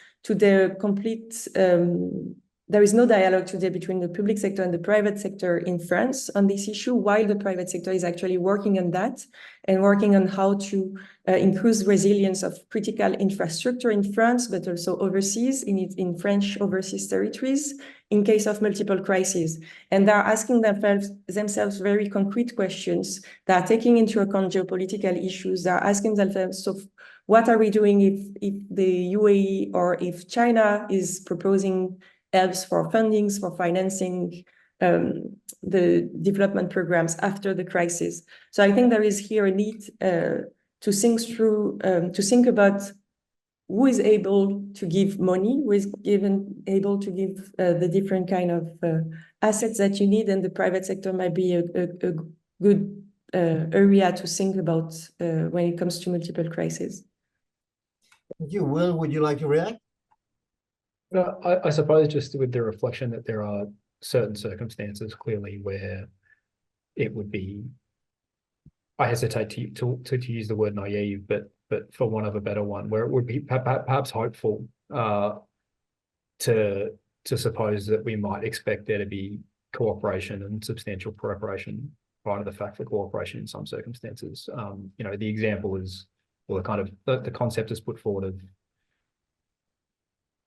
there is no dialogue today between the public sector and the private sector in France on this issue, while the private sector is actually working on that and working on how to increase resilience of critical infrastructure in France, but also overseas, in French overseas territories, in case of multiple crises. And they're asking themselves very concrete questions. They're taking into account geopolitical issues. They're asking themselves, so what are we doing if the UAE or if China is proposing helps for fundings, for financing the development programs after the crisis. So I think there is here a need to think about who is able to give money, who is able to give the different kind of assets that you need, and the private sector might be a good area to think about when it comes to multiple crises. Thank you. Will, would you like to react? No, I suppose just with the reflection that there are certain circumstances clearly where it would be, I hesitate to use the word naive, but but for want of a better one, where it would be perhaps hopeful to suppose that we might expect there to be cooperation and substantial preparation prior to the fact for cooperation in some circumstances. You know, the example is, well, the concept is put forward of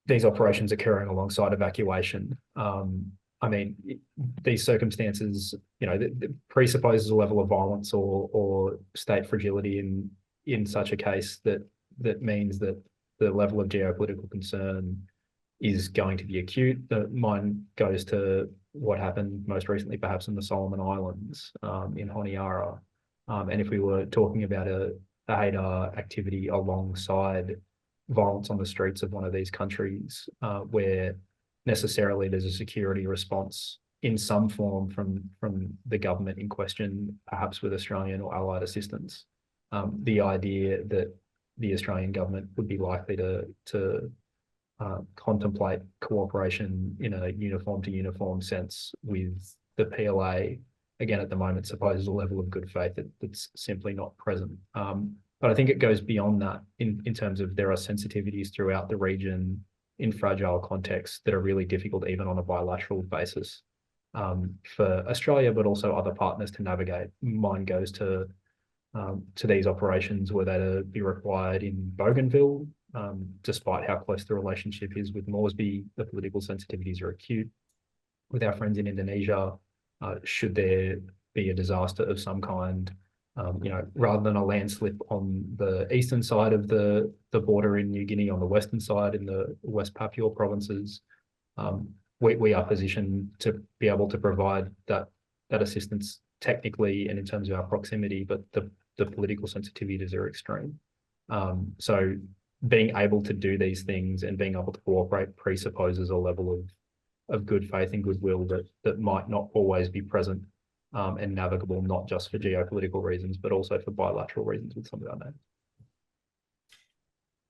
these operations occurring alongside evacuation. I mean, these circumstances, you know, presupposes a level of violence or state fragility in such a case that means that the level of geopolitical concern is going to be acute. Mine goes to what happened most recently, perhaps in the Solomon Islands, in Honiara. And if we were talking about a HADR activity alongside violence on the streets of one of these countries, where necessarily there's a security response in some form from the government in question, perhaps with Australian or allied assistance. The idea that the Australian government would be likely to contemplate cooperation in a uniform to uniform sense with the PLA, again, at the moment, supposes a level of good faith that's simply not present. But I think it goes beyond that in terms of there are sensitivities throughout the region in fragile contexts that are really difficult even on a bilateral basis for Australia, but also other partners to navigate. Mine goes to these operations were they to be required in Bougainville, despite how close the relationship is with Moresby, the political sensitivities are acute. With our friends in Indonesia, should there be a disaster of some kind, you know, rather than a landslip on the eastern side of the border in New Guinea, on the western side in the West Papua provinces, we are positioned to be able to provide that assistance technically and in terms of our proximity, but the political sensitivities are extreme. So being able to do these things and being able to cooperate presupposes a level of good faith and goodwill that might not always be present and navigable, not just for geopolitical reasons, but also for bilateral reasons with some of our neighbors.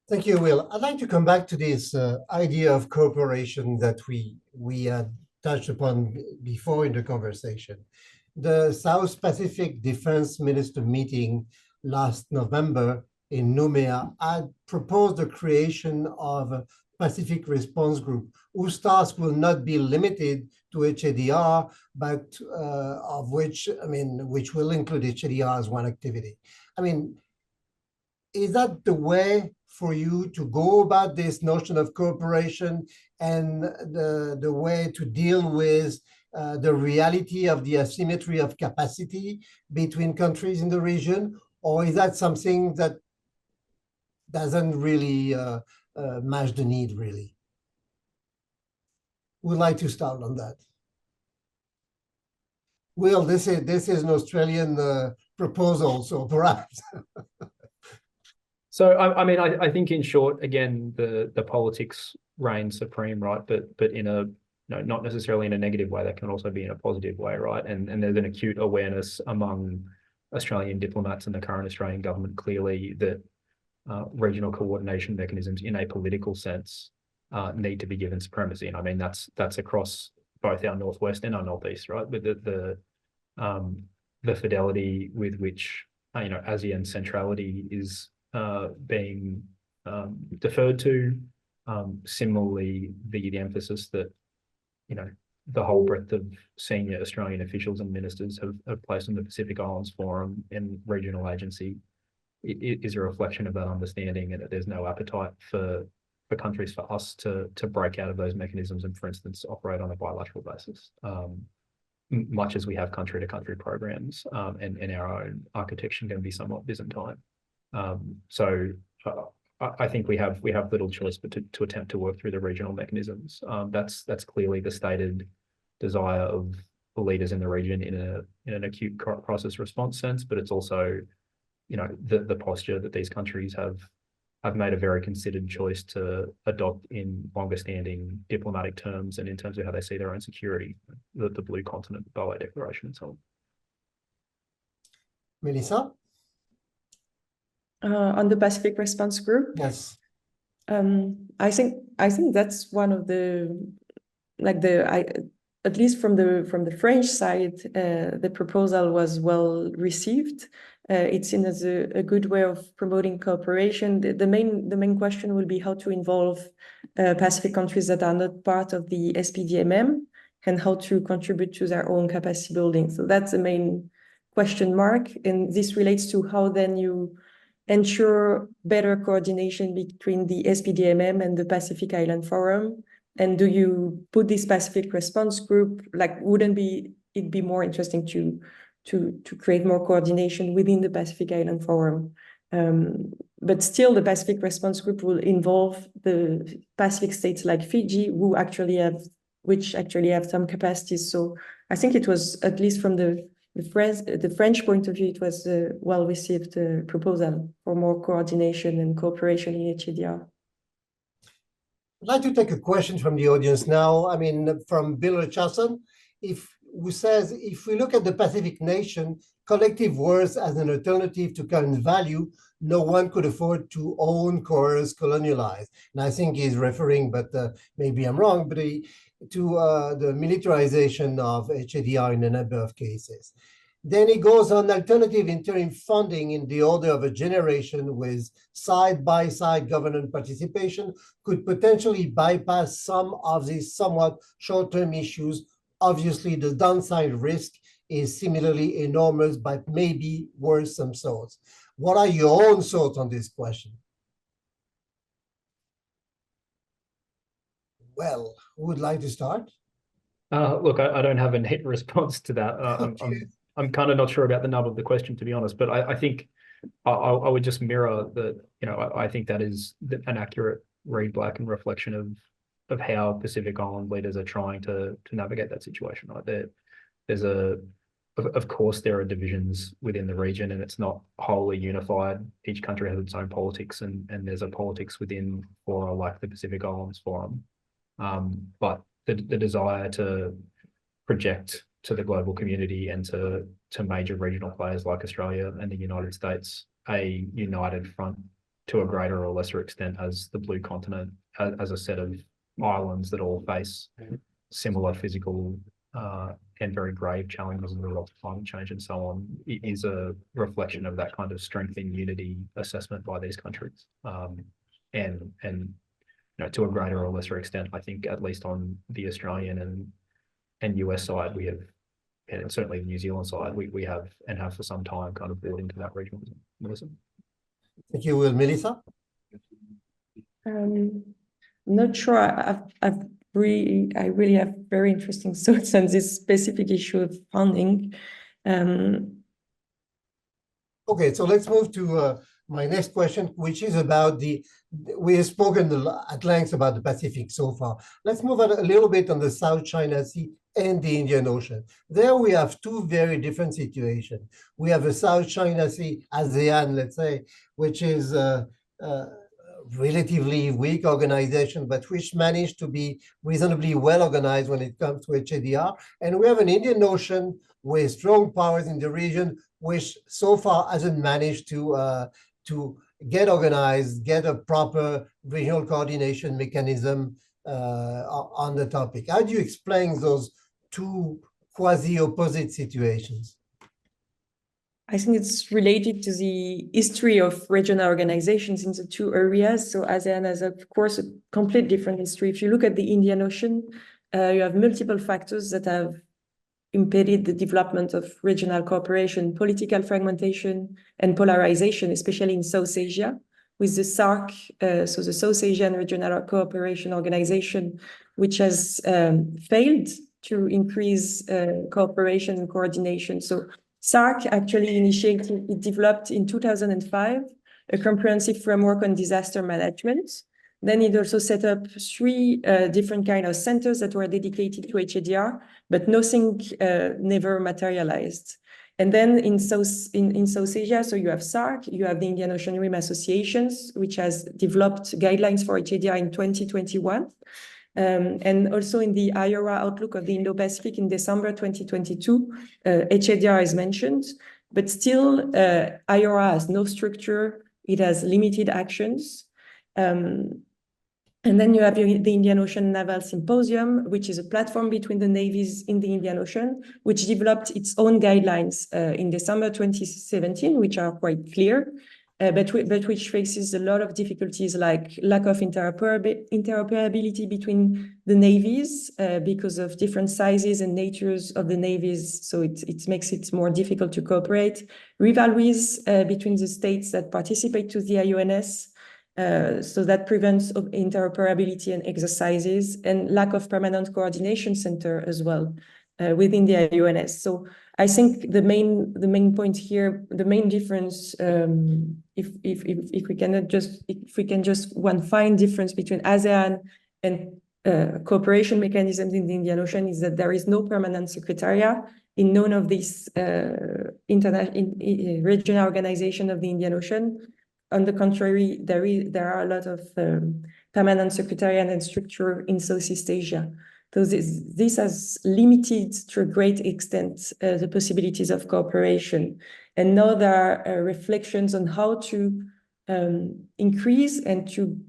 Thank you, Will. I'd like to come back to this idea of cooperation that we had touched upon before in the conversation. The South Pacific Defense Minister meeting last November in Nouméa had proposed the creation of a Pacific Response Group whose task will not be limited to HADR, but which will include HADR as one activity. I mean, is that the way for you to go about this notion of cooperation and the way to deal with the reality of the asymmetry of capacity between countries in the region? Or is that something that doesn't really match the need, really? Would like to start on that. Will, this is an Australian proposal, so perhaps. So I mean, I think in short, again, the politics reign supreme, right? But in a not necessarily in a negative way, that can also be in a positive way, right? And there's an acute awareness among Australian diplomats and the current Australian government clearly that regional coordination mechanisms in a political sense need to be given supremacy. And I mean, that's across both our northwest and our northeast, right? With the fidelity with which ASEAN centrality is being deferred to. Similarly, the emphasis that the whole breadth of senior Australian officials and ministers have placed on the Pacific Islands Forum and regional agency is a reflection of that understanding, and that there's no appetite for countries for us to break out of those mechanisms and, for instance, operate on a bilateral basis, much as we have country-to-country programs, and our own architecture can be somewhat Byzantine. So I think we have little choice but to attempt to work through the regional mechanisms. That's clearly the stated desire of the leaders in the region in an acute crisis response sense, but it's also the posture that these countries have made a very considered choice to adopt in longer standing diplomatic terms and in terms of how they see their own security, the Blue Continent, Boa Declaration and so on. Melissa? On the Pacific Response Group? Yes. I think that's one of at least from the French side, the proposal was well received. It's seen as a good way of promoting cooperation. The main question will be how to involve Pacific countries that are not part of the SPDMM and how to contribute to their own capacity building. So that's the main question mark. And this relates to how then you ensure better coordination between the SPDMM and the Pacific Island Forum. And do you put this Pacific Response Group, like, wouldn't it be more interesting to create more coordination within the Pacific Island Forum? But still, the Pacific Response Group will involve the Pacific states like Fiji, which actually have some capacities. So I think it was, at least from the French point of view, it was a well-received proposal for more coordination and cooperation in HADR. I'd like to take a question from the audience now. I mean, from Bill Richardson, who says, if we look at the Pacific nation, collective worth as an alternative to current value, no one could afford to own, coerce, colonialize. And I think he's referring, but maybe I'm wrong, but to the militarization of HADR in a number of cases. Then he goes on alternative interim funding in the order of a generation with side-by-side government participation could potentially bypass some of these somewhat short-term issues. Obviously, the downside risk is similarly enormous, but maybe worth some thoughts. What are your own thoughts on this question? Well, who would like to start? Look, I don't have a neat response to that. I'm kind of not sure about the nub of the question, to be honest, but I think I would just mirror the, I think that is an accurate read, Black, and reflection of how Pacific Island leaders are trying to navigate that situation. Right? Of course, there are divisions within the region, and it's not wholly unified. Each country has its own politics, and there's a politics within fora like the Pacific Islands Forum. But the desire to project to the global community and to major regional players like Australia and the United States a united front to a greater or lesser extent as the Blue Continent, as a set of islands that all face similar physical and very grave challenges as a result of climate change and so on, is a reflection of that kind of strength in unity assessment by these countries. And to a greater or lesser extent, I think, at least on the Australian and US side, we have, and certainly the New Zealand side, we have and have for some time kind of built into that regionalism. Melissa? Thank you, Will. Melissa? Not sure. I really have very interesting thoughts on this specific issue of funding. Okay, so let's move to my next question, which is about we have spoken at length about the Pacific so far. Let's move on a little bit on the South China Sea and the Indian Ocean. There we have two very different situations. We have a South China Sea ASEAN, let's say, which is a relatively weak organization, but which managed to be reasonably well organized when it comes to HADR. And we have an Indian Ocean with strong powers in the region, which so far hasn't managed to get organized, get a proper regional coordination mechanism on the topic. How do you explain those two quasi-opposite situations? I think it's related to the history of regional organizations in the two areas. So ASEAN has, of course, a complete different history. If you look at the Indian Ocean, you have multiple factors that have impeded the development of regional cooperation, political fragmentation and polarization, especially in South Asia, with the SARC, so the South Asian Regional Cooperation Organization, which has failed to increase cooperation and coordination. So SARC actually it developed in 2005, a comprehensive framework on disaster management. Then it also set up 3 different kind of centers that were dedicated to HADR, but nothing never materialized. And then in South Asia, so you have SARC, you have the Indian Ocean Rim Associations, which has developed guidelines for HADR in 2021. And also in the IORA outlook of the Indo-Pacific in December 2022, HADR is mentioned, but still IORA has no structure, it has limited actions. And And then you have the Indian Ocean Naval Symposium, which is a platform between the navies in the Indian Ocean, which developed its own guidelines in December 2017, which are quite clear, but which faces a lot of difficulties like lack of interoperability between the navies because of different sizes and natures of the navies. So it makes it more difficult to cooperate. Rivalries between the states that participate to the IONS. So that prevents of interoperability and exercises, and lack of permanent coordination center as well within the IONS. So I think the main point here, the main difference, if we can just one fine difference between ASEAN and cooperation mechanisms in the Indian Ocean is that there is no permanent secretariat in none of these regional organizations of the Indian Ocean. On the contrary, there are a lot of permanent secretariat and structure in Southeast Asia. So this has limited to a great extent the possibilities of cooperation. And now there are reflections on how to increase and to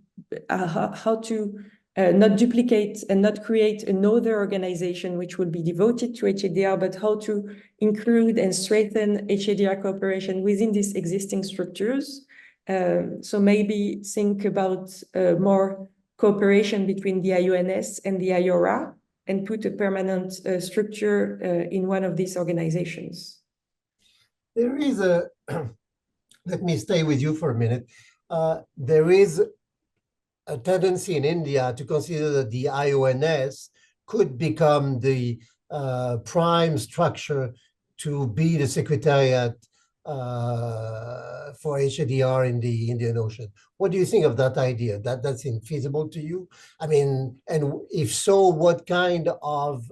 how to not duplicate and not create another organization which will be devoted to HADR, but how to include and strengthen HADR cooperation within these existing structures. So maybe think about more cooperation between the IONS and the IORA and put a permanent structure in one of these organizations. There is a, let me stay with you for a minute. There is a tendency in India to consider that the IONS could become the prime structure to be the secretariat for HADR in the Indian Ocean. What do you think of that idea? That's infeasible to you? I mean, and if so, what kind of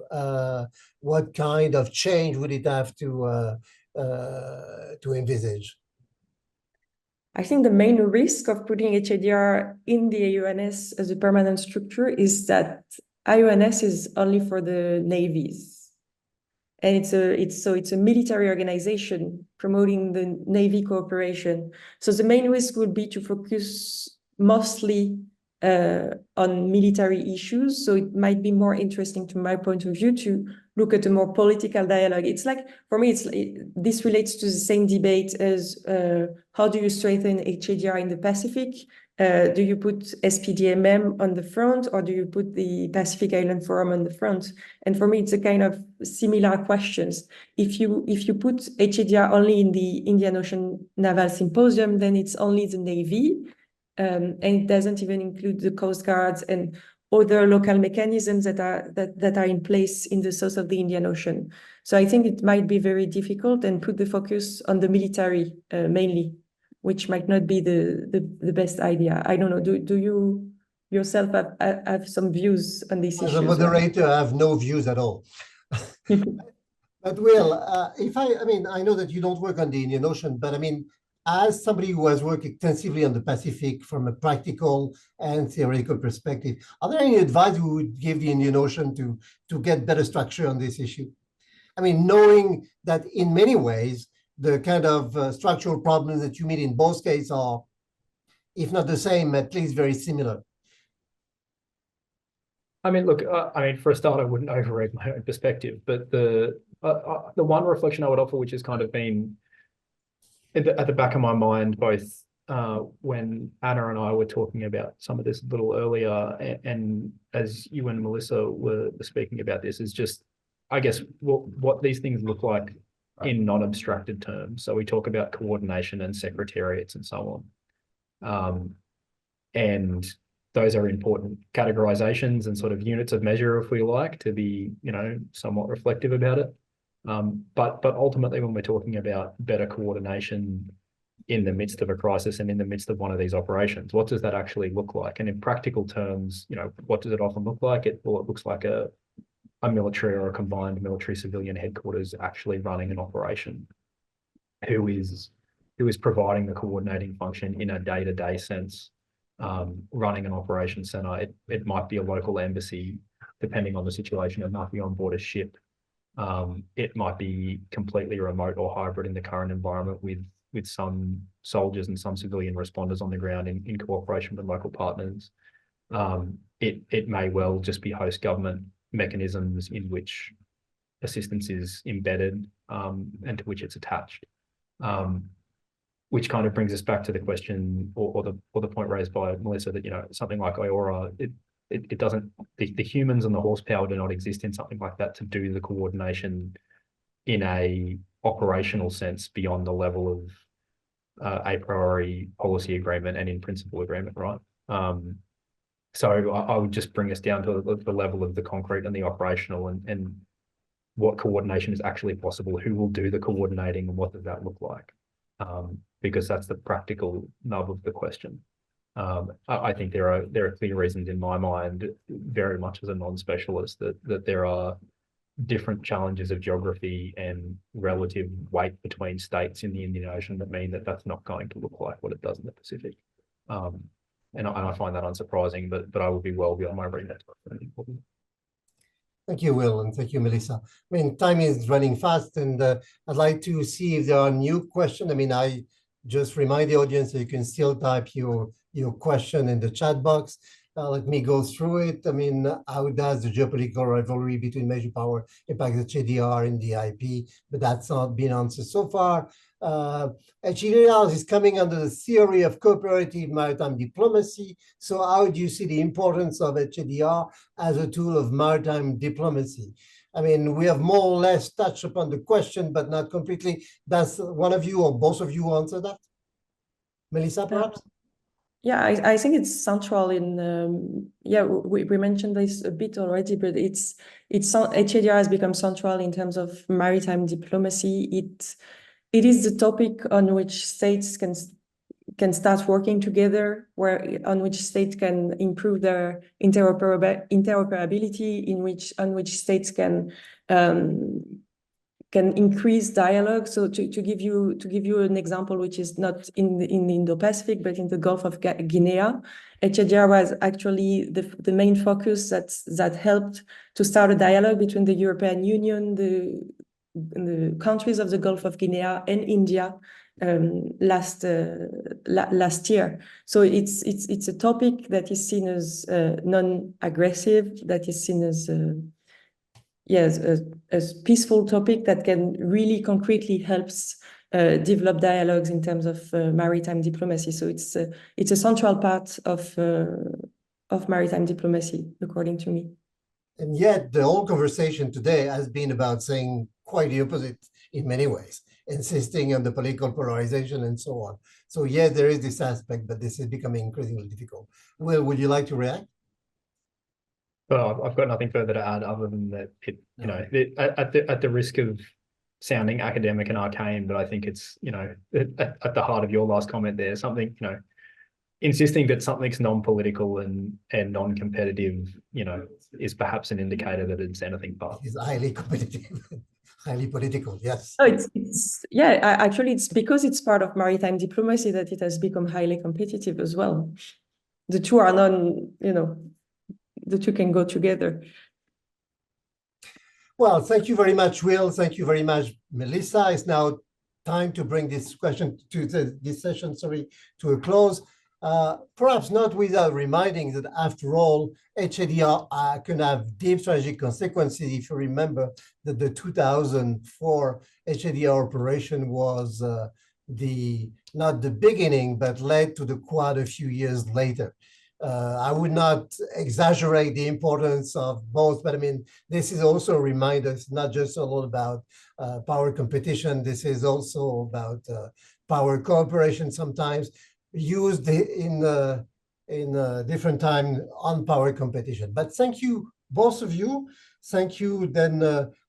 change would it have to envisage? I think the main risk of putting HADR in the IONS as a permanent structure is that IONS is only for the navies. And it's a military organization promoting the Navy cooperation. So the main risk would be to focus mostly on military issues. So it might be more interesting, to my point of view, to look at a more political dialogue. It's like, for me, this relates to the same debate as how do you strengthen HADR in the Pacific? Do you put SPDMM on the front, or do you put the Pacific Island Forum on the front? And for me, it's a kind of similar questions. If you put HADR only in the Indian Ocean Naval Symposium, then it's only the Navy, and it doesn't even include the Coast Guards and other local mechanisms that are in place in the south of the Indian Ocean. So I think it might be very difficult and put the focus on the military mainly, which might not be the best idea. I don't know. Do you yourself have some views on these issues? As a moderator, I have no views at all. But Will, I know that you don't work on the Indian Ocean, but I mean, as somebody who has worked extensively on the Pacific from a practical and theoretical perspective, are there any advice you would give the Indian Ocean to get better structure on this issue? I mean, knowing that in many ways, the kind of structural problems that you meet in both cases are, if not the same, at least very similar. I mean, look, for a start, I wouldn't overrate my own perspective, but the one reflection I would offer, which has kind of been at the back of my mind, both when Anna and I were talking about some of this a little earlier, and as you and Melissa were speaking about this, is just, I guess, what these things look like in non-abstracted terms. So we talk about coordination and secretariats and so on. And those are important categorizations and sort of units of measure, if we like, to be, somewhat reflective about it. But ultimately, when we're talking about better coordination in the midst of a crisis and in the midst of one of these operations, what does that actually look like? And in practical terms, what does it often look like? It looks like a military or a combined military civilian headquarters actually running an operation, who is providing the coordinating function in a day-to-day sense, running an operation center. It might be a local embassy, depending on the situation. It might be on board a ship. It might be completely remote or hybrid in the current environment with some soldiers and some civilian responders on the ground in cooperation with local partners. it may well just be host government mechanisms in which assistance is embedded and to which it's attached. Which kind of brings us back to the question or the point raised by Melissa that, you know, something like IORA, it doesn't, the humans and the horsepower do not exist in something like that to do the coordination in a operational sense beyond the level of a priori policy agreement and in principle agreement, right? So I would just bring us down to the level of the concrete and the operational and what coordination is actually possible, who will do the coordinating and what does that look like? Because that's the practical nub of the question. I think there are clear reasons in my mind, very much as a non-specialist, that there are different challenges of geography and relative weight between states in the Indian Ocean that mean that that's not going to look like what it does in the Pacific. And I find that unsurprising, but I would be well beyond my remit. Thank you, Will, and thank you, Melissa. I mean, time is running fast, and I'd like to see if there are new questions. I mean, I just remind the audience that you can still type your question in the chat box. Let me go through it. I mean, how does the geopolitical rivalry between major power impact the HADR in the IP? But that's not been answered so far. HADR is coming under the theory of cooperative maritime diplomacy. So how do you see the importance of HADR as a tool of maritime diplomacy? I mean, we have more or less touched upon the question, but not completely. Does one of you or both of you answer that? Melissa, perhaps? Yeah, I think it's central in, yeah, we mentioned this a bit already, but HADR has become central in terms of maritime diplomacy. It is the topic on which states can start working together, on which states can improve their interoperability, on which states can increase dialogue. So to give you an example, which is not in the Indo-Pacific, but in the Gulf of Guinea, HADR was actually the main focus that helped to start a dialogue between the European Union, the countries of the Gulf of Guinea and India last year. So it's a topic that is seen as non-aggressive, that is seen as a peaceful topic that can really concretely helps develop dialogues in terms of maritime diplomacy. So it's a central part of maritime diplomacy, according to me. And yet the whole conversation today has been about saying quite the opposite in many ways, insisting on the political polarization and so on. So yeah, there is this aspect, but this is becoming increasingly difficult. Will, would you like to react? Well, I've got nothing further to add other than that, at the risk of sounding academic and arcane, but I think it's, at the heart of your last comment there, something, insisting that something's non-political and non-competitive, is perhaps an indicator that it's anything but. It's highly competitive, highly political, yes. Oh, actually, it's because it's part of maritime diplomacy that it has become highly competitive as well. The two are the two can go together. Well, thank you very much, Will. Thank you very much, Melissa. It's now time to bring this session to a close. Perhaps not without reminding that after all, HADR can have deep strategic consequences. If you remember that the 2004 HADR operation was not the beginning, but led to the Quad a few years later. I would not exaggerate the importance of both, but I mean, this is also a reminder. It's not just all about power competition. This is also about power cooperation, sometimes used in different time on power competition. But thank you, both of you. Thank you, then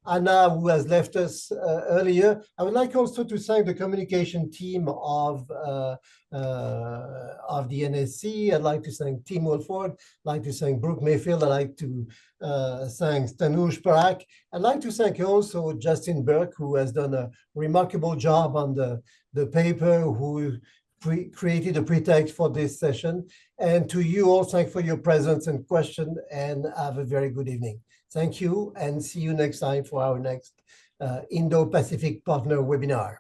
Anna, who has left us earlier. I would like also to thank the communication team of the NSC. I'd like to thank Tim Wilford. I'd like to thank Brooke Mayfield. I'd like to thank Tanush Parak. I'd like to thank also Justin Burke, who has done a remarkable job on the paper, who created a pretext for this session. And to you all, thank you for your presence and question, and have a very good evening. Thank you, and see you next time for our next Indo-Pacific Partner webinar.